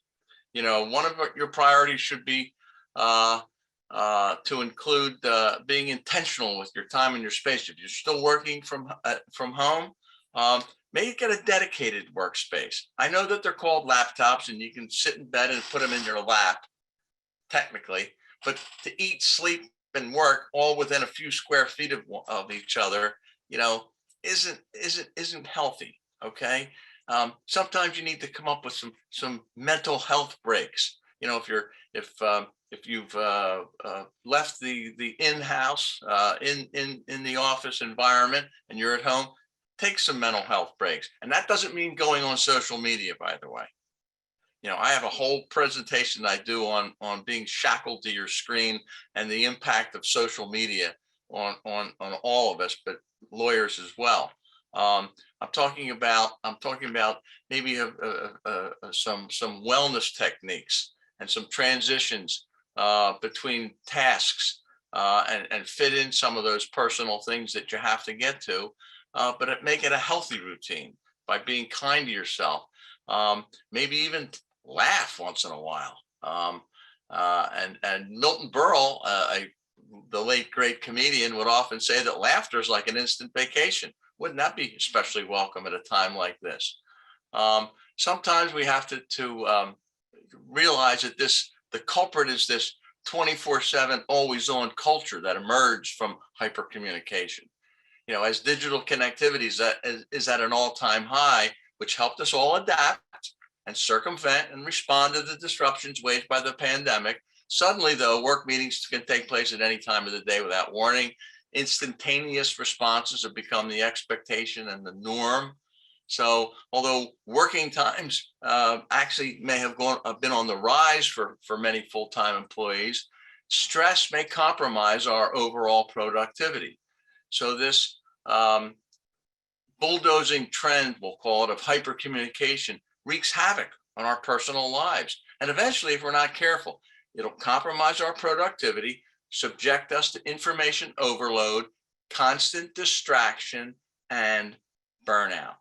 You know, one of your priorities should be to include being intentional with your time and your space. If you're still working from home, maybe get a dedicated workspace. I know that they're called laptops, and you can sit in bed and put them in your lap, technically, but to eat, sleep, and work all within a few square feet of each other, you know, isn't healthy. Okay. Sometimes you need to come up with some mental health breaks. You know, if you've left the in-house in the office environment and you're at home, take some mental health breaks. And that doesn't mean going on social media, by the way. You know, I have a whole presentation I do on being shackled to your screen and the impact of social media on all of us, but lawyers as well. I'm talking about maybe some wellness techniques and some transitions between tasks and fit in some of those personal things that you have to get to, but make it a healthy routine by being kind to yourself. Maybe even laugh once in a while. And Milton Berle, the late great comedian, would often say that laughter is like an instant vacation. Wouldn't that be especially welcome at a time like this? Sometimes we have to realize that the culprit is this 24/7 always on culture that emerged from hypercommunication. You know, as digital connectivity is at an all-time high, which helped us all adapt and circumvent and respond to the disruptions waged by the pandemic. Suddenly, though, work meetings can take place at any time of the day without warning. Instantaneous responses have become the expectation and the norm. So, although working times actually may have been on the rise for many full-time employees, stress may compromise our overall productivity. So this bulldozing trend, we'll call it, of hypercommunication wreaks havoc on our personal lives. And eventually, if we're not careful, it'll compromise our productivity, subject us to information overload, constant distraction, and burnout.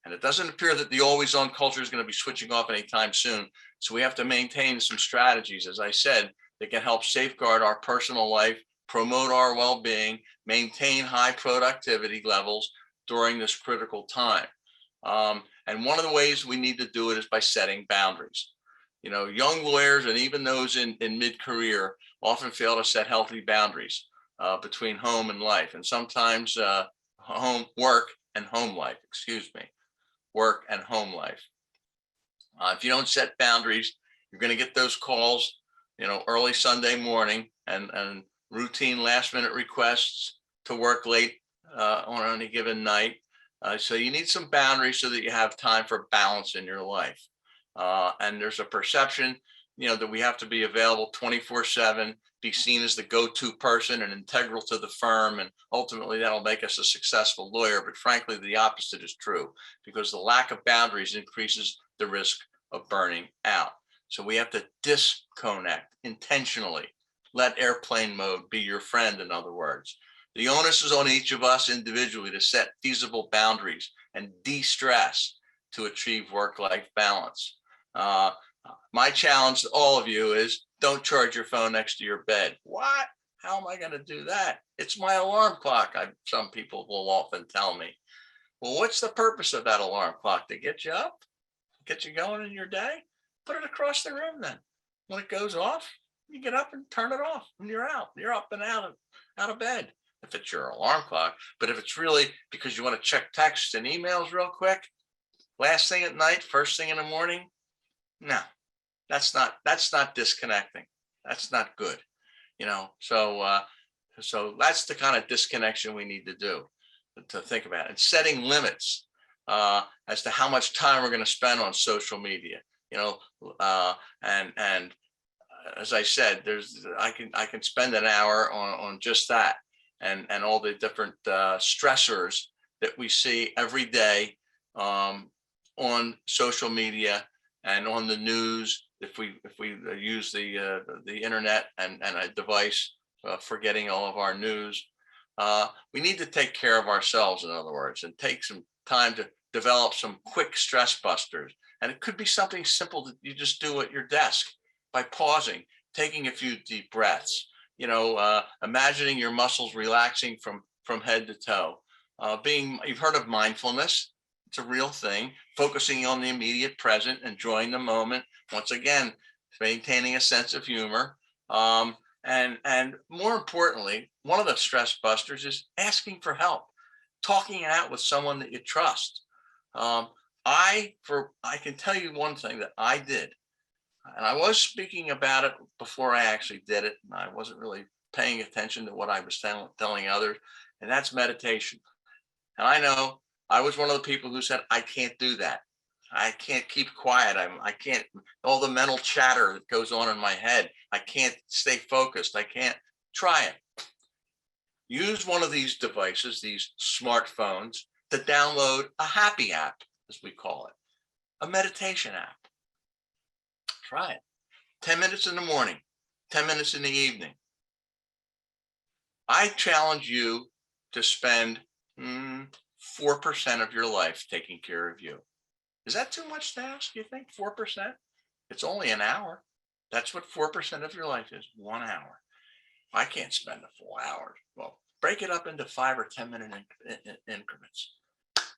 And it doesn't appear that the always on culture is going to be switching off anytime soon. So we have to maintain some strategies, as I said, that can help safeguard our personal life, promote our well-being, maintain high productivity levels during this critical time. And one of the ways we need to do it is by setting boundaries. You know, young lawyers and even those in mid-career often fail to set healthy boundaries between home and life, and sometimes work and home life, work and home life. If you don't set boundaries, you're going to get those calls, you know, early Sunday morning and routine last-minute requests to work late on any given night. So you need some boundaries so that you have time for balance in your life. And there's a perception, you know, that we have to be available 24/7, be seen as the go-to person and integral to the firm. And ultimately that'll make us a successful lawyer. But frankly, the opposite is true, because the lack of boundaries increases the risk of burning out. So we have to disconnect intentionally. Let airplane mode be your friend, in other words. The onus is on each of us individually to set feasible boundaries and de-stress to achieve work-life balance. My challenge to all of you is don't charge your phone next to your bed. What? How am I going to do that? It's my alarm clock. Some people will often tell me. Well, what's the purpose of that alarm clock? To get you up? Get you going in your day? Put it across the room then. When it goes off, you get up and turn it off and you're out. You're up and out of bed if it's your alarm clock. But if it's really because you want to check texts and emails real quick, last thing at night, first thing in the morning, no, that's not disconnecting. That's not good. So that's the kind of disconnection we need to do, to think about, and setting limits as to how much time we're going to spend on social media. And as I said, I can spend an hour on just that, and all the different stressors that we see every day on social media and on the news. If we use the internet and a device for getting all of our news, we need to take care of ourselves, in other words, and take some time to develop some quick stress busters. And it could be something simple that you just do at your desk by pausing, taking a few deep breaths, imagining your muscles relaxing from head to toe. You've heard of mindfulness. It's a real thing. Focusing on the immediate present, enjoying the moment. Once again, maintaining a sense of humor. And more importantly, one of the stress busters is asking for help, talking it out with someone that you trust. I can tell you one thing that I did, and I was speaking about it before I actually did it, and I wasn't really paying attention to what I was telling others, and that's meditation. And I know I was one of the people who said, I can't do that. I can't keep quiet. I can't, all the mental chatter that goes on in my head, I can't stay focused. I can't. Try it. Use one of these devices, these smartphones, to download a happy app, as we call it, a meditation app. Try it. 10 minutes in the morning, 10 minutes in the evening. I challenge you to spend 4% of your life taking care of you. Is that too much to ask, you think? 4%? It's only an hour. That's what 4% of your life is, 1 hour. I can't spend a full hour. Well, break it up into 5 or 10 minute increments.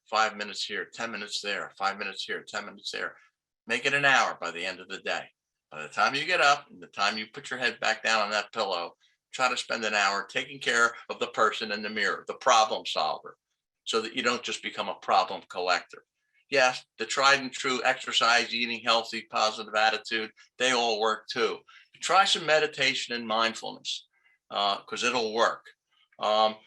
5 minutes here, 10 minutes there, 5 minutes here, 10 minutes there. Make it an hour by the end of the day. By the time you get up and the time you put your head back down on that pillow, try to spend an hour taking care of the person in the mirror, the problem solver, so that you don't just become a problem collector. Yes, the tried and true exercise, eating healthy, positive attitude, they all work too. Try some meditation and mindfulness, because it'll work.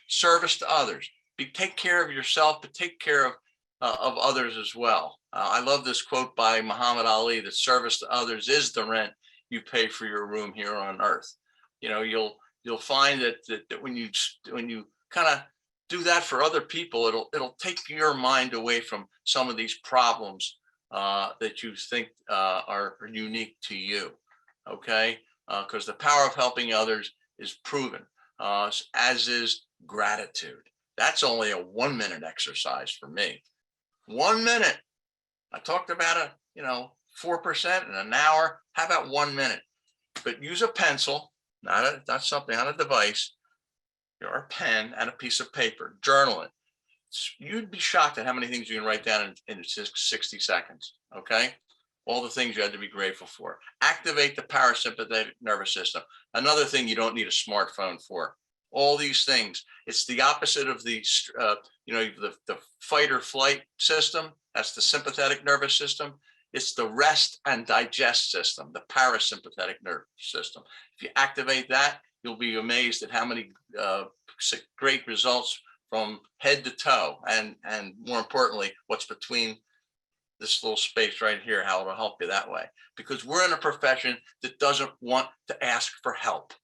Service to others. Take care of yourself, but take care of others as well. I love this quote by Muhammad Ali, that service to others is the rent you pay for your room here on earth. You'll find that when you kind of do that for other people, it'll take your mind away from some of these problems that you think are unique to you. Okay, because the power of helping others is proven, as is gratitude. That's only a 1 minute exercise for me. 1 minute. I talked about 4% in an hour. How about 1 minute? But use a pencil, not a device, or a pen and a piece of paper. Journal it. You'd be shocked at how many things you can write down in 60 seconds. Okay. All the things you had to be grateful for. Activate the parasympathetic nervous system. Another thing you don't need a smartphone for. All these things. It's the opposite of the fight or flight system. That's the sympathetic nervous system. It's the rest and digest system, the parasympathetic nervous system. If you activate that, you'll be amazed at how many great results from head to toe, and more importantly, what's between this little space right here, how it'll help you that way. Because we're in a profession that doesn't want to ask for help.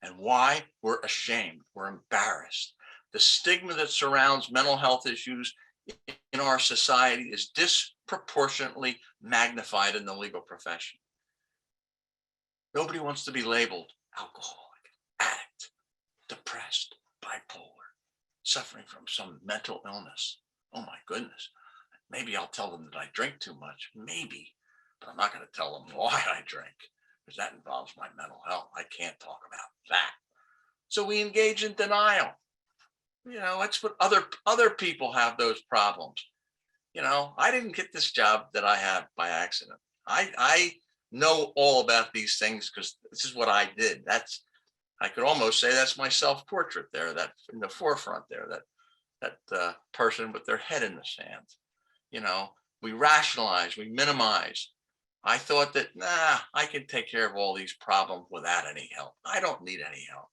And why? We're ashamed. We're embarrassed. The stigma that surrounds mental health issues in our society is disproportionately magnified in the legal profession. Nobody wants to be labeled alcoholic, addict, depressed, bipolar, suffering from some mental illness. Oh my goodness. Maybe I'll tell them that I drink too much. Maybe, but I'm not going to tell them why I drink, because that involves my mental health. I can't talk about that. So we engage in denial. That's what other people have those problems. I didn't get this job that I have by accident. I know all about these things because this is what I did. I could almost say that's my self-portrait there, that in the forefront there, that person with their head in the sand. You know, we rationalize, we minimize. I thought that, nah, I can take care of all these problems without any help. I don't need any help.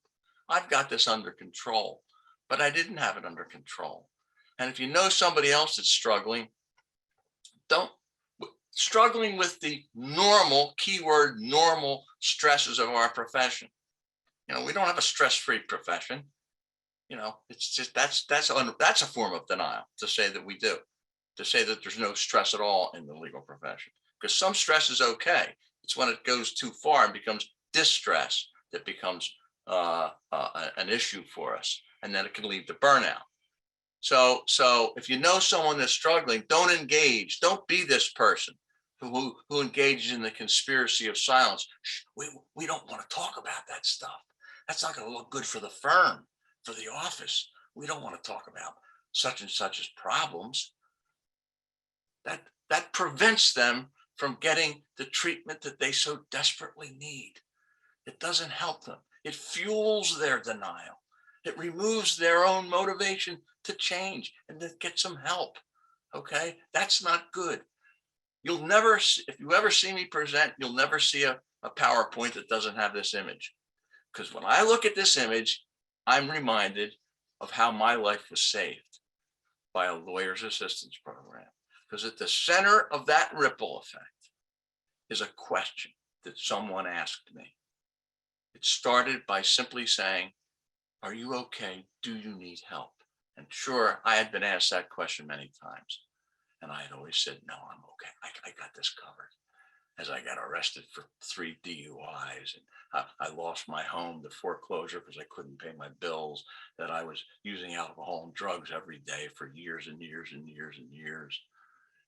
I've got this under control, but I didn't have it under control. And if you know somebody else that's struggling, struggling with the normal, keyword normal stresses of our profession. You know, we don't have a stress-free profession. You know, it's just that's a form of denial to say that we do, to say that there's no stress at all in the legal profession, because some stress is okay. It's when it goes too far and becomes distress that becomes an issue for us, and then it can lead to burnout. So if you know someone that's struggling, don't engage. Don't be this person who engages in the conspiracy of silence. We don't want to talk about that stuff. That's not going to look good for the firm, for the office. We don't want to talk about such and such as problems. That prevents them from getting the treatment that they so desperately need. It doesn't help them. It fuels their denial. It removes their own motivation to change and to get some help. Okay, that's not good. You'll never, if you ever see me present, you'll never see a PowerPoint that doesn't have this image. Because when I look at this image, I'm reminded of how my life was saved by a lawyer's assistance program. Because at the center of that ripple effect is a question that someone asked me. It started by simply saying, "Are you okay? Do you need help?" And sure, I had been asked that question many times. And I had always said, "No, I'm okay. I got this covered." As I got arrested for 3 DUIs, and I lost my home to foreclosure because I couldn't pay my bills, that I was using alcohol and drugs every day for years and years and years and years.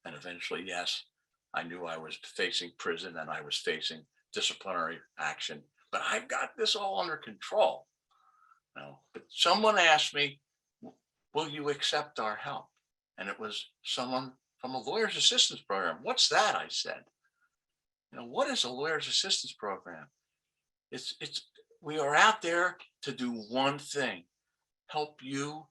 And eventually, yes, I knew I was facing prison and I was facing disciplinary action, but I've got this all under control. No, but someone asked me, "Will you accept our help?" And it was someone from a lawyer's assistance program. "What's that?" I said. You know, what is a lawyer's assistance program? It's we are out there to do one thing: help you,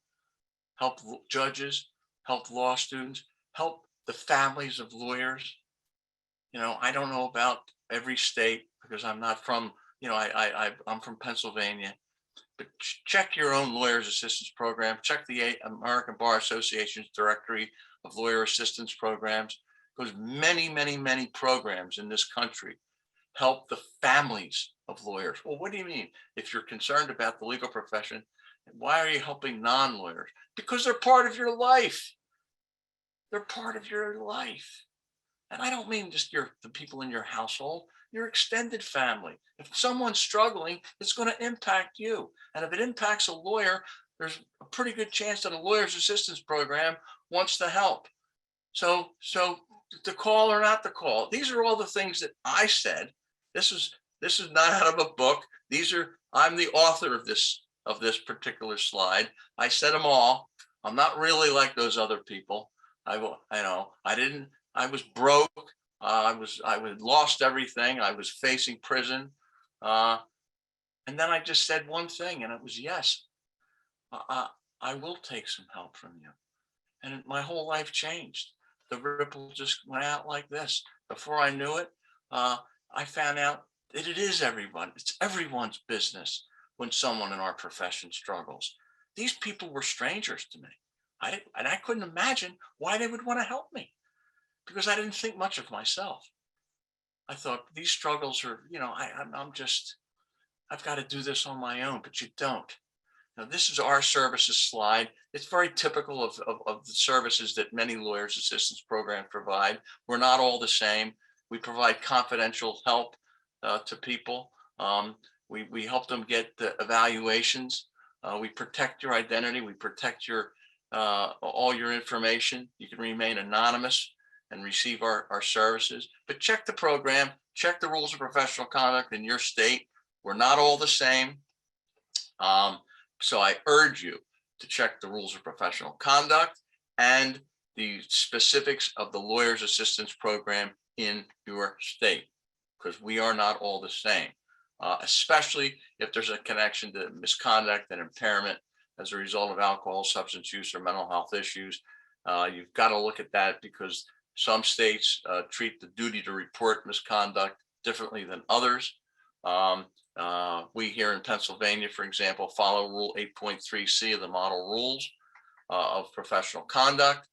help judges, help law students, help the families of lawyers. You know, I don't know about every state because I'm not from, you know, I'm from Pennsylvania. But check your own lawyer's assistance program. Check the American Bar Association's directory of lawyer assistance programs, because many, many, many programs in this country help the families of lawyers. Well, what do you mean? If you're concerned about the legal profession, why are you helping non-lawyers? Because they're part of your life. They're part of your life. And I don't mean just the people in your household, your extended family. If someone's struggling, it's going to impact you. And if it impacts a lawyer, there's a pretty good chance that a lawyer's assistance program wants to help. So to call or not to call, these are all the things that I said. This is not out of a book. I'm the author of this particular slide. I said them all. I'm not really like those other people. I was broke. I lost everything. I was facing prison. And then I just said one thing, and it was, yes, I will take some help from you. And my whole life changed. The ripple just went out like this. Before I knew it, I found out that it is everyone. It's everyone's business when someone in our profession struggles. These people were strangers to me. I couldn't imagine why they would want to help me, because I didn't think much of myself. I thought these struggles are, you know, I've got to do this on my own, but you don't. Now, this is our services slide. It's very typical of the services that many lawyers assistance programs provide. We're not all the same. We provide confidential help to people. We help them get the evaluations. We protect your identity. We protect all your information. You can remain anonymous and receive our services. But check the program, check the rules of professional conduct in your state. We're not all the same. So I urge you to check the rules of professional conduct and the specifics of the lawyer's assistance program in your state, because we are not all the same, especially if there's a connection to misconduct and impairment as a result of alcohol, substance use, or mental health issues. You've got to look at that because some states treat the duty to report misconduct differently than others. We here in Pennsylvania, for example, follow Rule 8.3C of the Model Rules of Professional Conduct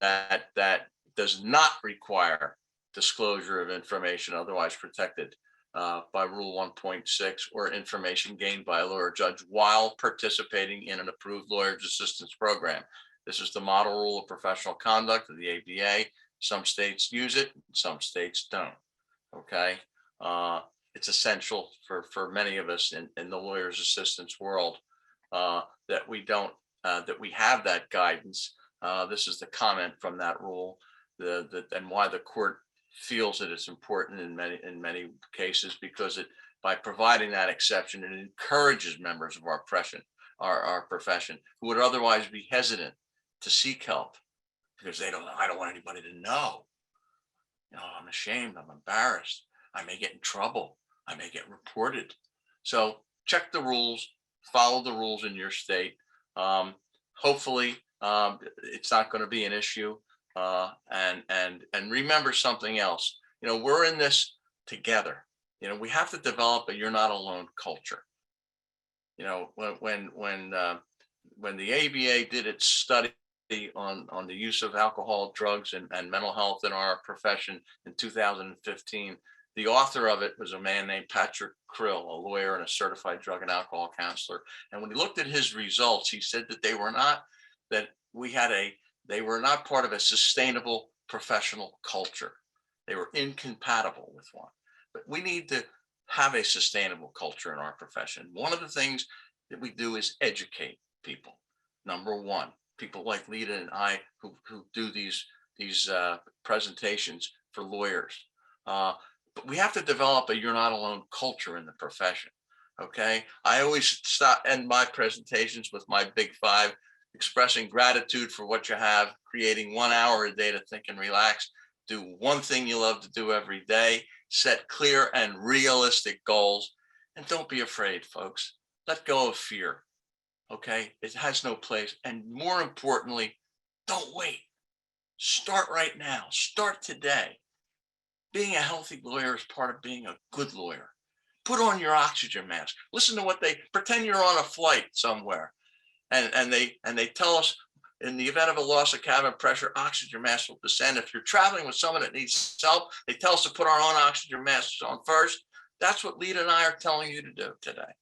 that does not require disclosure of information otherwise protected by Rule 1.6 or information gained by a lawyer or judge while participating in an approved lawyer's assistance program. This is the Model Rule of Professional Conduct of the ABA. Some states use it, some states don't. Okay. It's essential for many of us in the lawyer's assistance world that we don't, that we have that guidance. This is the comment from that rule, and why the court feels that it's important in many cases, because by providing that exception, it encourages members of our profession who would otherwise be hesitant to seek help because I don't want anybody to know. You know, I'm ashamed, I'm embarrassed, I may get in trouble, I may get reported. So check the rules, follow the rules in your state. Hopefully it's not going to be an issue. And remember something else. You know, we're in this together. You know, we have to develop a "you're not alone" culture. You know, when the ABA did its study on the use of alcohol, drugs, and mental health in our profession in 2015, the author of it was a man named Patrick Krill, a lawyer and a certified drug and alcohol counselor. And when he looked at his results, he said that they were not part of a sustainable professional culture. They were incompatible with one. But we need to have a sustainable culture in our profession. One of the things that we do is educate people. Number one, people like Lita and I who do these presentations for lawyers. But we have to develop a "you're not alone" culture in the profession. Okay, I always end my presentations with my big five: expressing gratitude for what you have, creating 1 hour a day to think and relax, do one thing you love to do every day, set clear and realistic goals, and don't be afraid, folks. Let go of fear. Okay, it has no place. And more importantly, don't wait. Start right now. Start today. Being a healthy lawyer is part of being a good lawyer. Put on your oxygen mask. Listen to what pretend you're on a flight somewhere. And they tell us, in the event of a loss of cabin pressure, oxygen mask will descend. If you're traveling with someone that needs help, they tell us to put our own oxygen masks on first. That's what Lita and I are telling you to do today.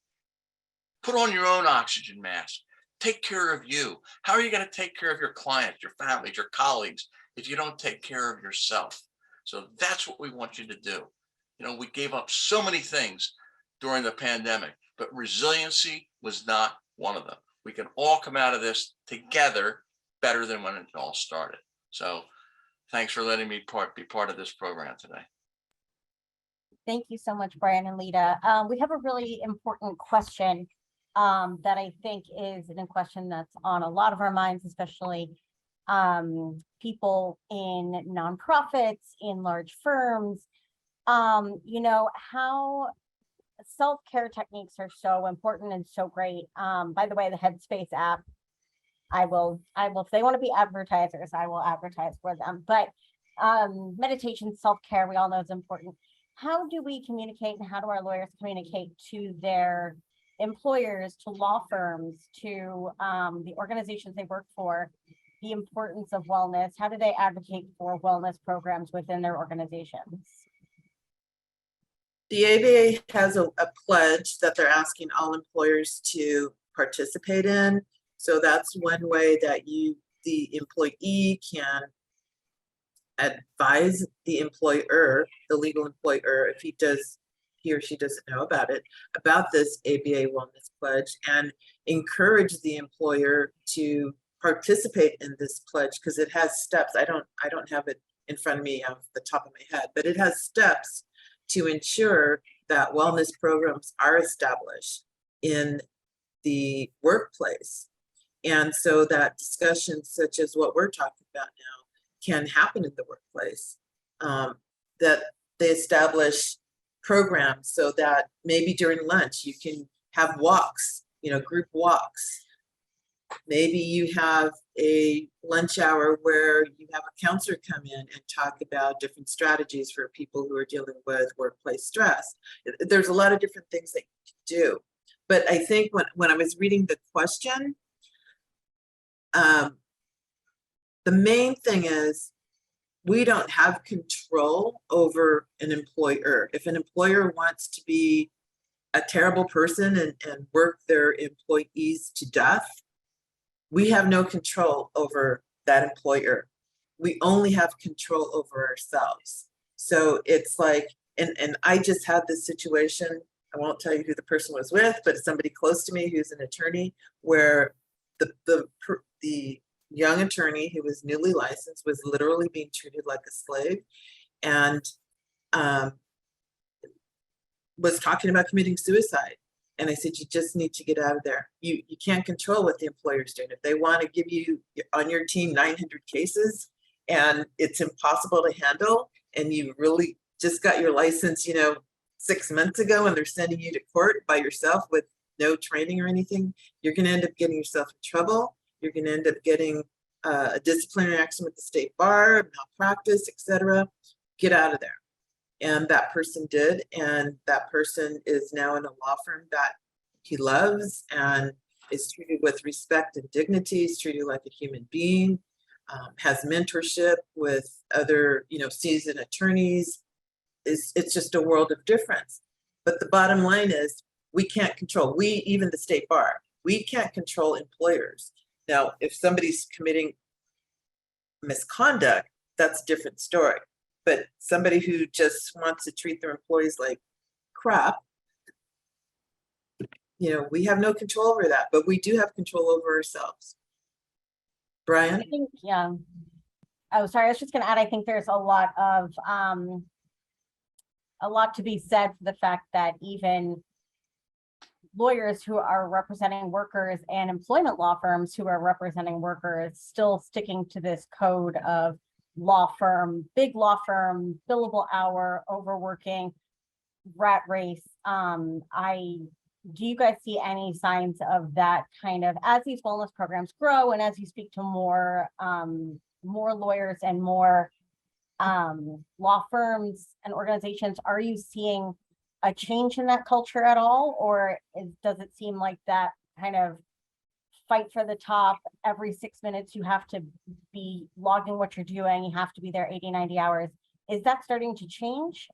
Put on your own oxygen mask. Take care of you. How are you going to take care of your clients, your families, your colleagues, if you don't take care of yourself? So that's what we want you to do. You know, we gave up so many things during the pandemic, but resiliency was not one of them. We can all come out of this together better than when it all started. So thanks for letting me be part of this program today. Thank you so much, Brian and Lita. We have a really important question that I think is a question that's on a lot of our minds, especially people in nonprofits, in large firms. You know, how self-care techniques are so important and so great. By the way, the Headspace app, if they want to be advertisers, I will advertise for them. But meditation, self-care, we all know is important. How do we communicate, and how do our lawyers communicate to their employers, to law firms, to the organizations they work for, the importance of wellness? How do they advocate for wellness programs within their organizations? The ABA has a pledge that they're asking all employers to participate in. So that's one way that the employee can advise the employer, the legal employer, if he or she doesn't know about it, about this ABA wellness pledge, and encourage the employer to participate in this pledge, because it has steps. I don't have it in front of me off the top of my head, but it has steps to ensure that wellness programs are established in the workplace. And so that discussions such as what we're talking about now can happen in the workplace, that they establish programs so that maybe during lunch you can have walks, group walks. Maybe you have a lunch hour where you have a counselor come in and talk about different strategies for people who are dealing with workplace stress. There's a lot of different things that you can do. But I think when I was reading the question, the main thing is we don't have control over an employer. If an employer wants to be a terrible person and work their employees to death, we have no control over that employer. We only have control over ourselves. So it's like, and I just had this situation, I won't tell you who the person was with, but somebody close to me who's an attorney, where the young attorney who was newly licensed was literally being treated like a slave, and was talking about committing suicide. And I said, you just need to get out of there. You can't control what the employer's doing. If they want to give you on your team 900 cases and it's impossible to handle, and you really just got your license, 6 months ago, and they're sending you to court by yourself with no training or anything, you're going to end up getting yourself in trouble. You're going to end up getting a disciplinary action with the state bar, malpractice, etc. Get out of there. And that person did, and that person is now in a law firm that he loves and is treated with respect and dignity, is treated like a human being, has mentorship with other, seasoned attorneys. It's just a world of difference. But the bottom line is we can't control, even the state bar, we can't control employers. Now, if somebody's committing misconduct, that's a different story. But somebody who just wants to treat their employees like crap, we have no control over that, but we do have control over ourselves. Brian? I think, yeah. Oh, sorry, I was just gonna add, I think there's a lot to be said for the fact that even lawyers who are representing workers and employment law firms who are representing workers still sticking to this code of big law firm, billable hour, overworking, rat race. Do you guys see any signs of that kind of, as these wellness programs grow and as you speak to more lawyers and more law firms and organizations, are you seeing a change in that culture at all? Or does it seem like that kind of fight for the top, every 6 minutes you have to be logging what you're doing, you have to be there 80, 90 hours. Is that starting to change?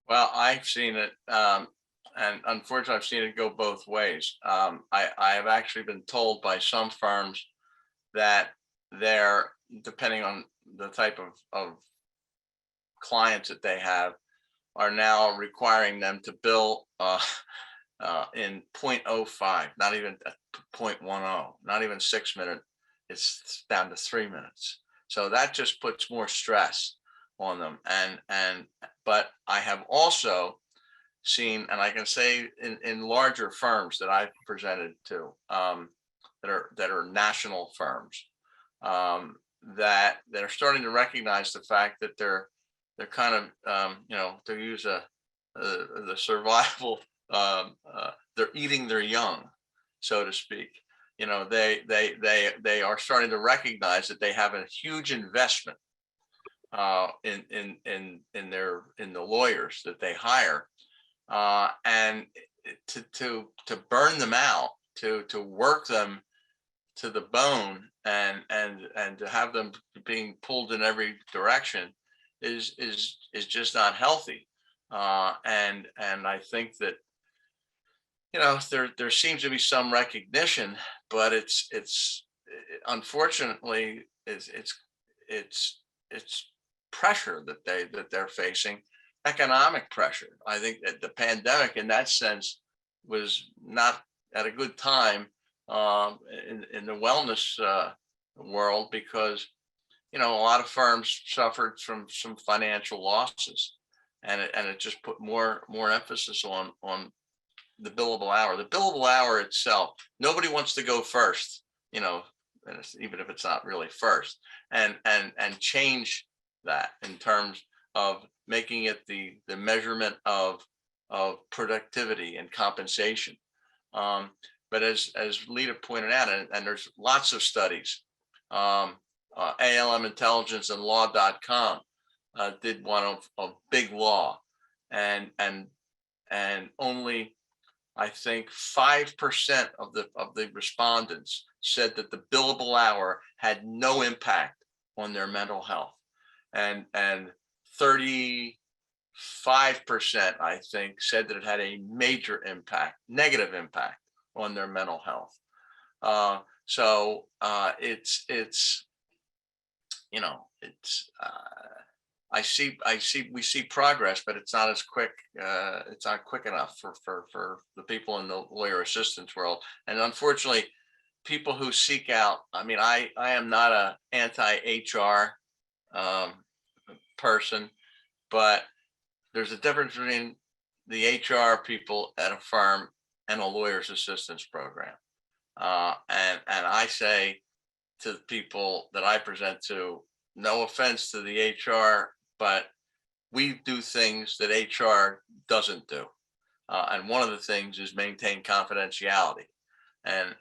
Well, I've seen it, and unfortunately I've seen it go both ways. I have actually been told by some firms that they're, depending on the type of clients that they have, are now requiring them to bill in 0.05, not even 0.10, not even 6 minutes. It's down to 3 minutes. So that just puts more stress on them. But I have also seen, and I can say in larger firms that I've presented to, that are national firms, that are starting to recognize the fact that they're kind of, to use the survival, they're eating their young, so to speak. They are starting to recognize that they have a huge investment in the lawyers that they hire, and to burn them out, to work them to the bone, and to have them being pulled in every direction is just not healthy. And I think that there seems to be some recognition, but it's unfortunately it's pressure that they're facing, economic pressure. I think that the pandemic in that sense was not at a good time in the wellness world, because a lot of firms suffered from some financial losses, and it just put more emphasis on the billable hour. The billable hour itself, nobody wants to go first, even if it's not really first, and change that in terms of making it the measurement of productivity and compensation. But as Lita pointed out, and there's lots of studies, ALM Intelligence and Law.com did one of big law, and only I think 5% of the respondents said that the billable hour had no impact on their mental health, and 35% I think said that it had a major impact, negative impact on their mental health. So it's you know, it's we see progress, but it's not as quick. It's not quick enough for the people in the lawyer assistance world. And unfortunately, people who seek out, I mean, I am not a anti-HR person, but there's a difference between the HR people at a firm and a lawyer's assistance program. And I say to the people that I present to, no offense to the HR, but we do things that HR doesn't do. And one of the things is maintain confidentiality. And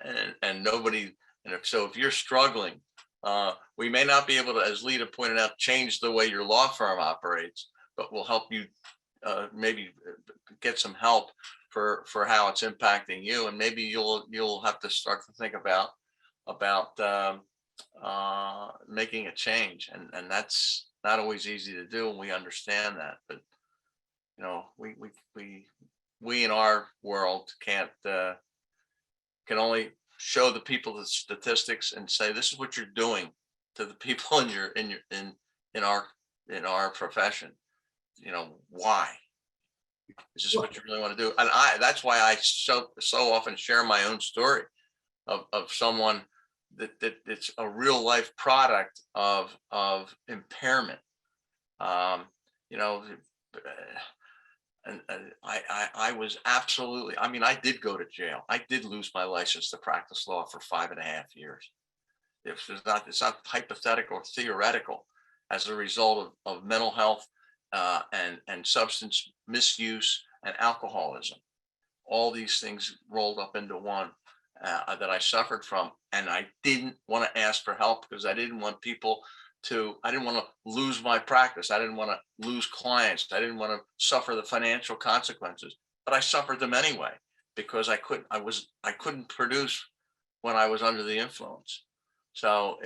nobody, and if you're struggling, we may not be able to, as Lita pointed out, change the way your law firm operates, but we'll help you maybe get some help for how it's impacting you. And maybe you'll have to start to think about making a change, and that's not always easy to do, and we understand that. But you know, we in our world can only show the people the statistics and say, this is what you're doing to the people in our profession. You know, why? Is this what you really want to do? And that's why I so often share my own story of someone that it's a real life product of impairment. You know, and I was absolutely, I mean, I did go to jail. I did lose my license to practice law for 5.5 years. It's not hypothetical or theoretical, as a result of mental health and substance misuse and alcoholism. All these things rolled up into one that I suffered from. And I didn't want to ask for help because I didn't want I didn't want to lose my practice. I didn't want to lose clients. I didn't want to suffer the financial consequences, but I suffered them anyway because I couldn't produce when I was under the influence. So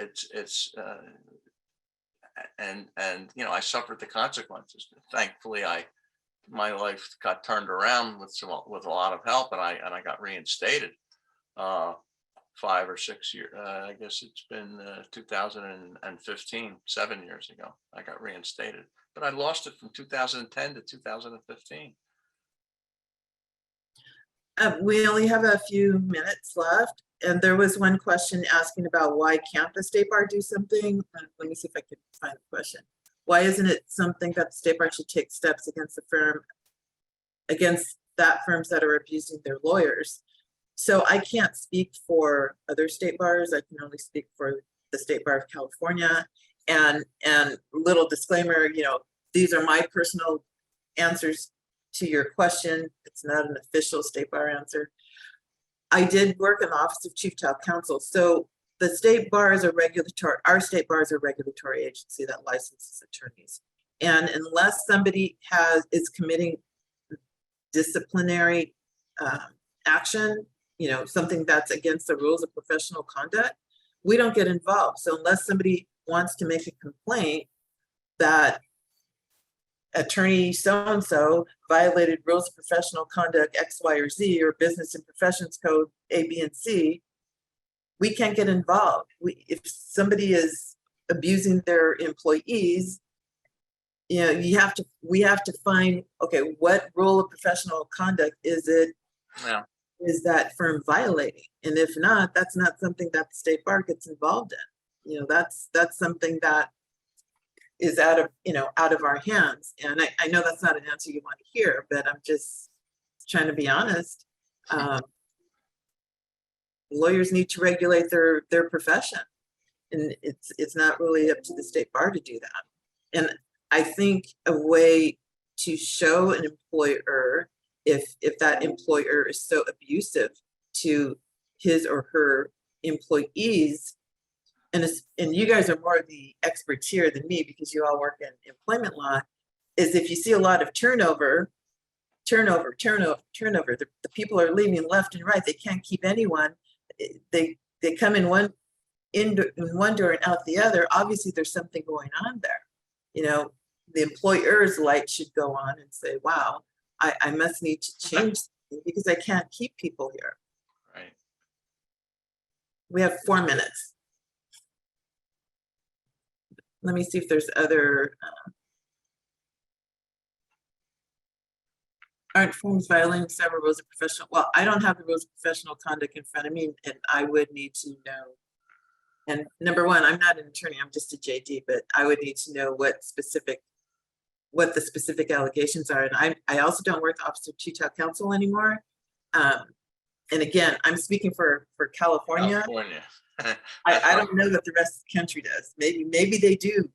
and you know, I suffered the consequences. Thankfully, my life got turned around with a lot of help, and I got reinstated 5 or 6 years. I guess it's been 2015, 7 years ago. I got reinstated, but I lost it from 2010 to 2015. We only have a few minutes left, and there was one question asking about why can't the State Bar do something? Let me see if I can find the question. Why isn't it something that the State Bar should take steps against that firms that are abusing their lawyers? So I can't speak for other state bars. I can only speak for the State Bar of California. And little disclaimer, you know, these are my personal answers to your question. It's not an official State Bar answer. I did work in the Office of Chief Town Counsel. So the State Bar is our State Bar is a regulatory agency that licenses attorneys. And unless somebody is committing disciplinary action, you know, something that's against the rules of professional conduct, we don't get involved. So unless somebody wants to make a complaint that attorney so-and-so violated rules of professional conduct X, Y, or Z, or business and professions code A, B, and C, we can't get involved. If somebody is abusing their employees, you know, we have to find, okay, what rule of professional conduct is it? Yeah. Is that firm violating? And if not, that's not something that the State Bar gets involved in. You know, that's something that is out of our hands. And I know that's not an answer you want to hear, but I'm just trying to be honest. Lawyers need to regulate their profession, and it's not really up to the State Bar to do that. And I think a way to show an employer if that employer is so abusive to his or her employees, and you guys are more the experts here than me because you all work in employment law, is if you see a lot of turnover, the people are leaving left and right. They can't keep anyone. They come in one door and out the other. Obviously, there's something going on there. You know, the employer's light should go on and say, wow, I must need to change something because I can't keep people here. Right. We have 4 minutes. Let me see if there's other. Aren't forms violating several rules of professional? Well, I don't have the rules of professional conduct in front of me, and I would need to know. And number one, I'm not an attorney, I'm just a JD, but I would need to know what the specific allegations are. And I also don't work Office of Chief Counsel anymore. And again, I'm speaking for California. I don't know what the rest of the country does. Maybe they do.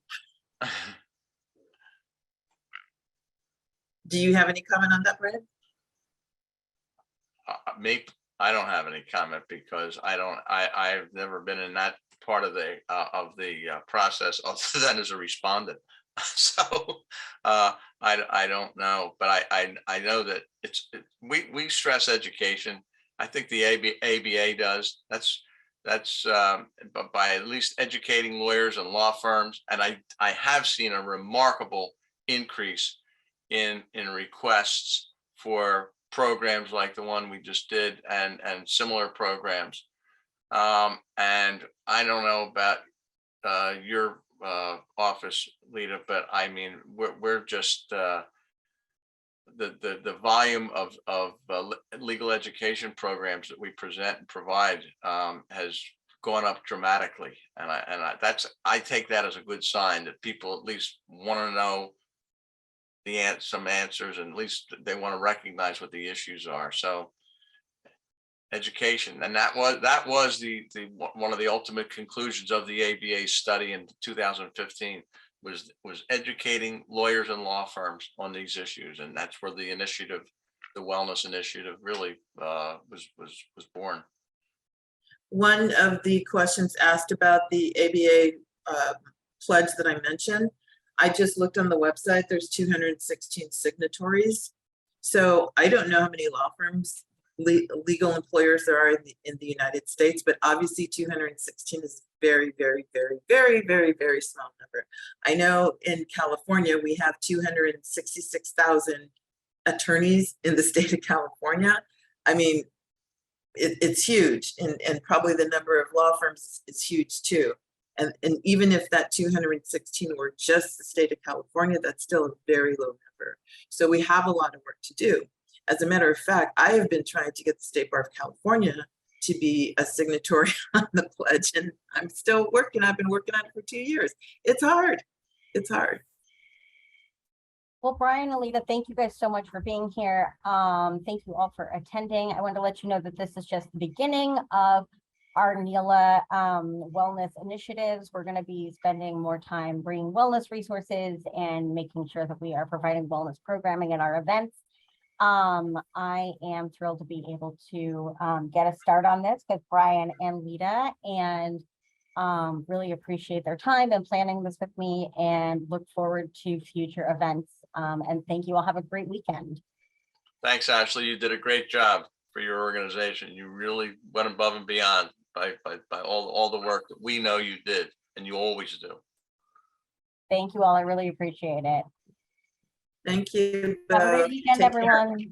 Do you have any comment on that, Brad? Me, I don't have any comment because I've never been in that part of the process other than as a respondent. So I don't know, but I know that we stress education. I think the ABA does. That's but by at least educating lawyers and law firms, and I have seen a remarkable increase in requests for programs like the one we just did and similar programs. And I don't know about your office, Lita, but I mean, we're just the volume of legal education programs that we present and provide has gone up dramatically, and I take that as a good sign that people at least want to know some answers, and at least they want to recognize what the issues are. So education, and that was the one of the ultimate conclusions of the ABA study in 2015 was educating lawyers and law firms on these issues, and that's where the initiative, the wellness initiative, really was born. One of the questions asked about the ABA pledge that I mentioned, I just looked on the website, there's 216 signatories. So I don't know how many law firms, legal employers there are in the United States, but obviously 216 is very, very, very, very, very, very small number. I know in California, we have 266,000 attorneys in the state of California. I mean, it's huge, and probably the number of law firms is huge too. And even if that 216 were just the state of California, that's still a very low number. So we have a lot of work to do. As a matter of fact, I have been trying to get the State Bar of California to be a signatory on the pledge, and I'm still working. I've been working on it for 2 years. It's hard. It's hard. Well, Brian and Lita, thank you guys so much for being here. Thank you all for attending. I wanted to let you know that this is just the beginning of our NELA wellness initiatives. We're going to be spending more time bringing wellness resources and making sure that we are providing wellness programming at our events. I am thrilled to be able to get a start on this with Brian and Lita, and really appreciate their time and planning this with me, and look forward to future events. And thank you all. Have a great weekend. Thanks, Ashley. You did a great job for your organization. You really went above and beyond by all the work that we know you did, and you always do. Thank you all. I really appreciate it. Thank you. Have a great weekend, Take care. everyone.